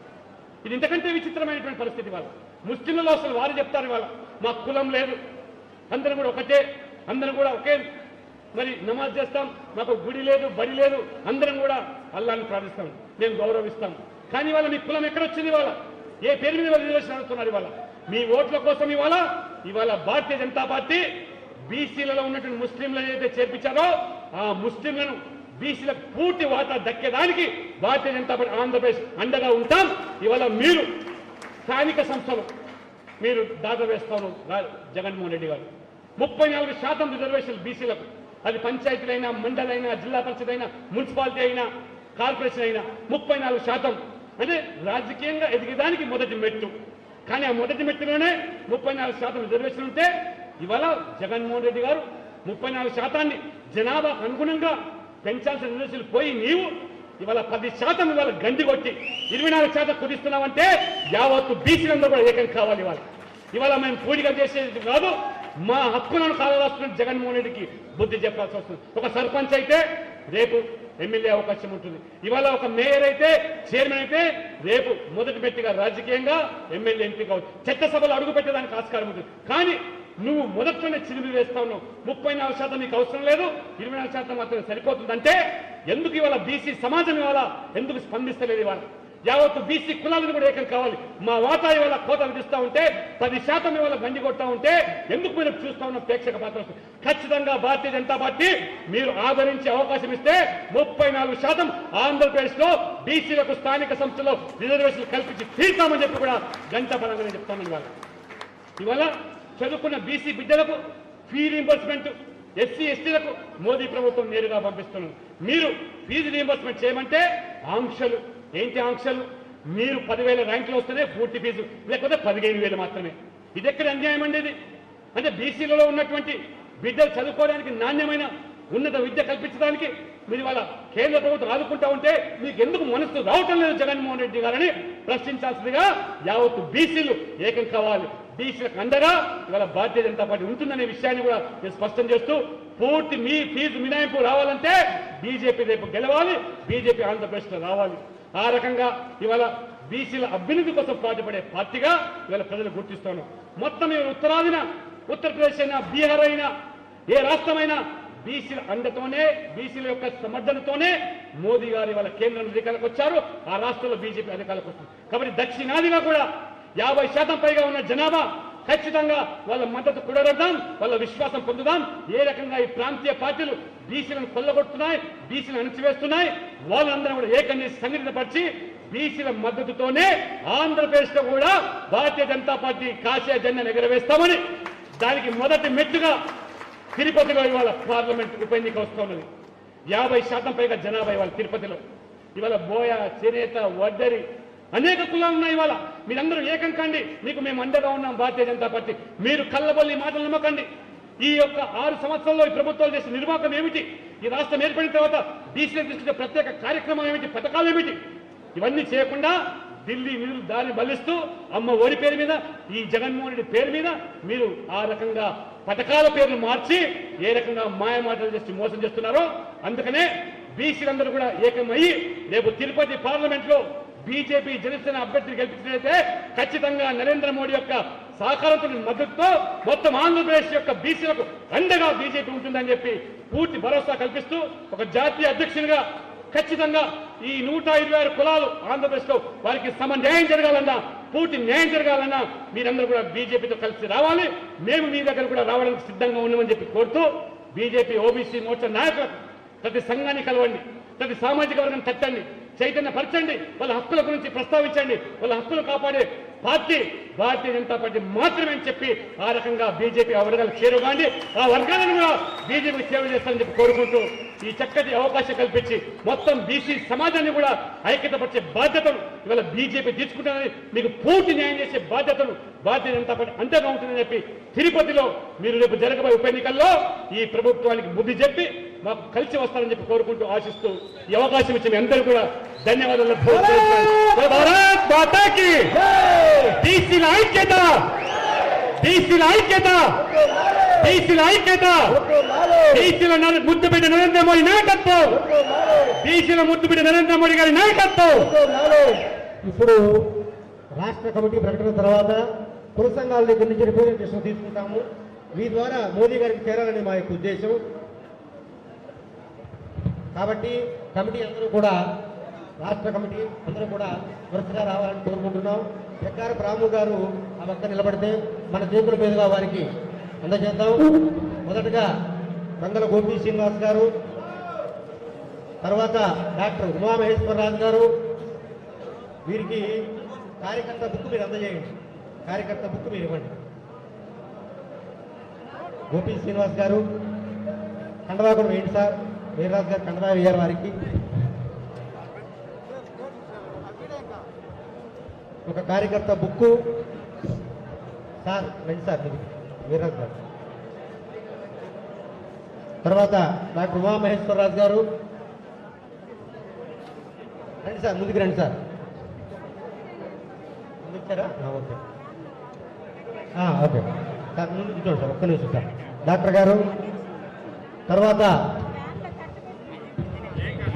Speaker 5: ఇది ఇంతకంటే విచిత్రమైనటువంటి పరిస్థితి. ఇవాళ ముస్లింలలో అసలు వారు చెప్తారు, ఇవాళ మాకు కులం లేదు, అందరం కూడా ఒకటే, అందరం కూడా ఒకే మరి నమాజ్ చేస్తాం, మాకు గుడి లేదు, బడి లేదు, అందరం కూడా అల్లాహ్ని ప్రార్థిస్తాం, మేము గౌరవిస్తాం. కానీ ఇవాళ మీ కులం ఎక్కడొచ్చింది? ఇవాళ ఏ పేరు మీద రిజర్వేషన్ అడుగుతున్నారు? ఇవాళ మీ ఓట్ల కోసం ఇవాళ భారతీయ జనతా పార్టీ బీసీలలో ఉన్నటువంటి ముస్లింలను ఏదైతే చేర్పించారో ఆ ముస్లింలను బీసీలకు పూర్తి వాటా దక్కేదానికి భారతీయ జనతా పార్టీ ఆంధ్రప్రదేశ్ అండగా ఉంటాం. ఇవాళ మీరు స్థానిక సంస్థలు మీరు దాట వేస్తాను జగన్మోహన్ రెడ్డి గారు 34% రిజర్వేషన్ బీసీలకు, అది పంచాయతీలైనా, మండలైనా, జిల్లా పరిషత్ అయినా, మున్సిపాలిటీ అయినా, కార్పొరేషన్ అయినా 34%. అంటే రాజకీయంగా ఎదిగేదానికి మొదటి మెట్టు. కానీ ఆ మొదటి మెట్టులోనే 34% రిజర్వేషన్ ఉంటే ఇవాళ జగన్మోహన్ రెడ్డి గారు 34% జనాభాకు అనుగుణంగా పెంచాల్సిన రిజర్వేషన్లు పోయి నీవు ఇవాళ 10% ఇవాళ గండి కొట్టి 24% కుదిస్తున్నామంటే యావత్తు బీసీలందరూ కూడా ఏకం కావాలి. ఇవాళ మేము పూడిగా చేసేది కాదు, మా హక్కులను కాలరాస్తున్న జగన్మోహన్ రెడ్డికి బుద్ధి చెప్పాల్సి వస్తుంది. ఒక సర్పంచ్ అయితే రేపు ఎమ్మెల్యే అవకాశం ఉంటుంది. ఇవాళ ఒక మేయర్ అయితే, చైర్మన్ అయితే రేపు మొదటి వ్యక్తిగా రాజకీయంగా ఎమ్మెల్యే ఎంపీ కావచ్చు, చట్టసభలో అడుగు పెట్టడానికి ఆస్కారం ఉంటుంది. కానీ నువ్వు మొదట్లోనే చిరుమి వేస్తా ఉన్నావు. 34% నీకు అవసరం లేదు, 24% మాత్రమే సరిపోతుందంటే ఎందుకు ఇవాళ బీసీ సమాజం ఇవాళ ఎందుకు స్పందిస్తలేదు? ఇవాళ యావత్తు బీసీ కులాలను కూడా ఏకం కావాలి. మా వాటా ఇవాళ కోత విధిస్తూ ఉంటే 10% ఇవాళ గండి కొడతా ఉంటే ఎందుకు మీరు చూస్తా ఉన్న ప్రేక్షక పాత్ర? ఖచ్చితంగా భారతీయ జనతా పార్టీ మీరు ఆదరించే అవకాశం ఇస్తే 34% ఆంధ్రప్రదేశ్ లో బీసీలకు స్థానిక సంస్థలో రిజర్వేషన్ కల్పించి తీర్తామని చెప్పి కూడా గంటపరంగా నేను చెప్తాను. ఇవాళ చదువుకున్న బీసీ బిడ్డలకు ఫీ రీంబర్స్మెంట్, ఎస్సీ ఎస్టీలకు మోదీ ప్రభుత్వం నేరుగా పంపిస్తున్నారు. మీరు ఫీజు రీంబర్స్మెంట్ చేయమంటే ఆంక్షలు. ఏంటి ఆంక్షలు? మీరు 10,000 ర్యాంకులు వస్తేనే పూర్తి ఫీజు, లేకపోతే 15,000 మాత్రమే. ఇది ఎక్కడ అన్యాయం అండి? ఇది అంటే బీసీలలో ఉన్నటువంటి బిడ్డలు చదువుకోవడానికి నాణ్యమైన ఉన్నత విద్య కల్పించడానికి మీరు ఇవాళ కేంద్ర ప్రభుత్వం ఆదుకుంటా ఉంటే మీకు ఎందుకు మనసు రావటం లేదు జగన్మోహన్ రెడ్డి గారని ప్రశ్నించాల్సిందిగా యావత్తు బీసీలు ఏకం కావాలి. బీసీలకు అండగా ఇవాళ భారతీయ జనతా పార్టీ ఉంటుందనే విషయాన్ని కూడా నేను స్పష్టం చేస్తూ, పూర్తి మీ ఫీజు మినహాయింపు రావాలంటే బీజేపీ రేపు గెలవాలి, బీజేపీ ఆంధ్రప్రదేశ్లో రావాలి. ఆ రకంగా ఇవాళ బీసీల అభ్యున్నతి కోసం పాటుపడే పార్టీగా ఇవాళ ప్రజలు గుర్తిస్తాను. మొత్తం ఉత్తరాదిన ఉత్తరప్రదేశ్ అయినా, బీహార్ అయినా, ఏ రాష్ట్రమైనా బీసీల అండతోనే, బీసీల యొక్క సమర్థనతోనే మోదీ గారు ఇవాళ కేంద్రం అధికారులకు వచ్చారు, ఆ రాష్ట్రంలో బీజేపీ అధికారులకు వస్తుంది. కాబట్టి దక్షిణాదిగా కూడా 50% పైగా ఉన్న జనాభా ఖచ్చితంగా వాళ్ళ మద్దతు కూడగడదాం, వాళ్ళ విశ్వాసం పొందుదాం. ఏ రకంగా ఈ ప్రాంతీయ పార్టీలు బీసీలను కొల్లగొడుతున్నాయి, బీసీలను అణచివేస్తున్నాయి, వాళ్ళందరూ కూడా ఏకం చేసి సంఘటితపరిచి బీసీల మద్దతుతోనే ఆంధ్రప్రదేశ్ లో కూడా భారతీయ జనతా పార్టీ కాషాయ జెండాను ఎగరవేస్తామని దానికి మొదటి మెట్టుగా తిరుపతిలో ఇవాళ పార్లమెంట్ ఉప ఎన్నిక వస్తున్నది. 50% పైగా జనాభా ఇవాళ తిరుపతిలో. ఇవాళ బోయ, చేనేత, వడ్డరి అనేక కులాలు ఉన్నాయి. ఇవాళ మీరందరూ ఏకం కండి, మీకు మేము అండగా ఉన్నాం భారతీయ జనతా పార్టీ. మీరు కళ్ళబొల్లి మాటలు నమ్మకండి. ఈ యొక్క 6 సంవత్సరాల్లో ఈ ప్రభుత్వాలు చేసిన నిర్వాహకం ఏమిటి, ఈ రాష్ట్రం ఏర్పడిన తర్వాత బీసీలకు తీసుకునే ప్రత్యేక కార్యక్రమం ఏమిటి, పథకాలు ఏమిటి, ఇవన్నీ చేయకుండా ఢిల్లీ నిధులు దాన్ని బలిస్తూ అమ్మ ఒడి పేరు మీద, ఈ జగన్మోహన్ రెడ్డి పేరు మీద మీరు ఆ రకంగా పథకాల పేర్లు మార్చి ఏ రకంగా మాయమాటలు చేసి మోసం చేస్తున్నారో, అందుకనే బీసీలందరూ కూడా ఏకమయ్యి రేపు తిరుపతి పార్లమెంట్ లో బీజేపీ జనసేన అభ్యర్థిని గెలిపించినట్లయితే ఖచ్చితంగా నరేంద్ర మోడీ యొక్క సహకారంతో మద్దతుతో మొత్తం ఆంధ్రప్రదేశ్ యొక్క బీసీలకు అండగా బీజేపీ ఉంటుందని చెప్పి పూర్తి భరోసా కల్పిస్తూ ఒక జాతీయ అధ్యక్షునిగా ఖచ్చితంగా ఈ 126 కులాలు ఆంధ్రప్రదేశ్ లో వారికి సమ న్యాయం జరగాలన్నా, పూర్తి న్యాయం జరగాలన్నా మీరందరూ కూడా బీజేపీతో కలిసి రావాలి. మేము మీ దగ్గర కూడా రావడానికి సిద్ధంగా ఉన్నామని చెప్పి కోరుతూ బీజేపీ ఓబీసీ మోర్చా నాయకులకు ప్రతి సంఘాన్ని కలవండి, ప్రతి సామాజిక వర్గం తట్టండి, చైతన్యపరచండి, వాళ్ళ హక్కుల గురించి ప్రస్తావించండి. వాళ్ళ హక్కులు కాపాడే పార్టీ భారతీయ జనతా పార్టీ మాత్రమే అని చెప్పి ఆ రకంగా బీజేపీ ఆ వర్గాలకు చేరుగాండి, ఆ వర్గాలను కూడా బీజేపీ సేవ చేస్తారని చెప్పి కోరుకుంటూ ఈ చక్కటి అవకాశం కల్పించి మొత్తం బీసీ సమాజాన్ని కూడా ఐక్యతపరిచే బాధ్యతను ఇవాళ బీజేపీ తీసుకుంటారని, మీకు పూర్తి న్యాయం చేసే బాధ్యతను భారతీయ జనతా పార్టీ అంతగా ఉంటుందని చెప్పి తిరుపతిలో మీరు రేపు జరగబోయే ఉప ఎన్నికల్లో ఈ ప్రభుత్వానికి బుద్ధి చెప్పి మాకు కలిసి వస్తారని చెప్పి కోరుకుంటూ ఆశిస్తూ ఈ అవకాశం ఇచ్చిన మీ అందరూ కూడా ధన్యవాదాలు. భారత్ మాతాకి బీసీల ఐక్యత, బీసీల ఐక్యత, బీసీల ఐక్యత, బీసీల ముద్దుబిడ్డ నరేంద్ర మోడీ నాయకత్వం, బీసీల ముద్దుబిడ్డ నరేంద్ర మోడీ గారి నాయకత్వం.
Speaker 2: ఇప్పుడు రాష్ట్ర కమిటీ ప్రకటన తర్వాత కుల సంఘాల దగ్గర నుంచి రిప్రజెంటేషన్ తీసుకుంటాము. మీ ద్వారా మోదీ గారికి చేరాలని మా యొక్క ఉద్దేశం. కాబట్టి కమిటీ అందరూ కూడా, రాష్ట్ర కమిటీ అందరూ కూడా వరుసగా రావాలని కోరుకుంటున్నాం. ఎక్కారు రాము గారు ఆ పక్క నిలబడితే మన చేతుల మీదుగా వారికి అందజేద్దాం. మొదటగా రంగల గోపి శ్రీనివాస్ గారు, తర్వాత డాక్టర్ ఉమామహేశ్వరరాజు గారు. వీరికి కార్యకర్త బుక్ మీరు అందజేయండి, కార్యకర్త బుక్ మీరు ఇవ్వండి. గోపి శ్రీనివాస్ గారు కండవా కూడా వేయండి సార్. వీర్రాజు గారు కండవా వేయారు వారికి. ఒక కార్యకర్త బుక్కు సార్ రండి సార్, వీర్రాజు గారు. తర్వాత డాక్టర్ ఉమామహేశ్వరరాజు గారు రండి సార్, ముందుకు రండి సార్. ముందుచ్చారా? ఓకే ఓకే సార్, ముందు కూర్చోండి సార్, ఒక్క నిమిషం సార్. డాక్టర్ గారు, తర్వాత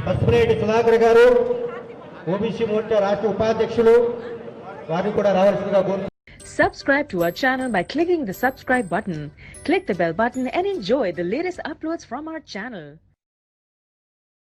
Speaker 2: పసుపునేటి సుధాకర్ గారు, ఓబీసీ మోర్చా రాష్ట్ర ఉపాధ్యక్షులు, వారిని కూడా రావాల్సిందిగా కోరుతున్నాను.
Speaker 6: Subscribe to our channel by clicking the subscribe button. Click the bell button and enjoy the latest uploads from our channel.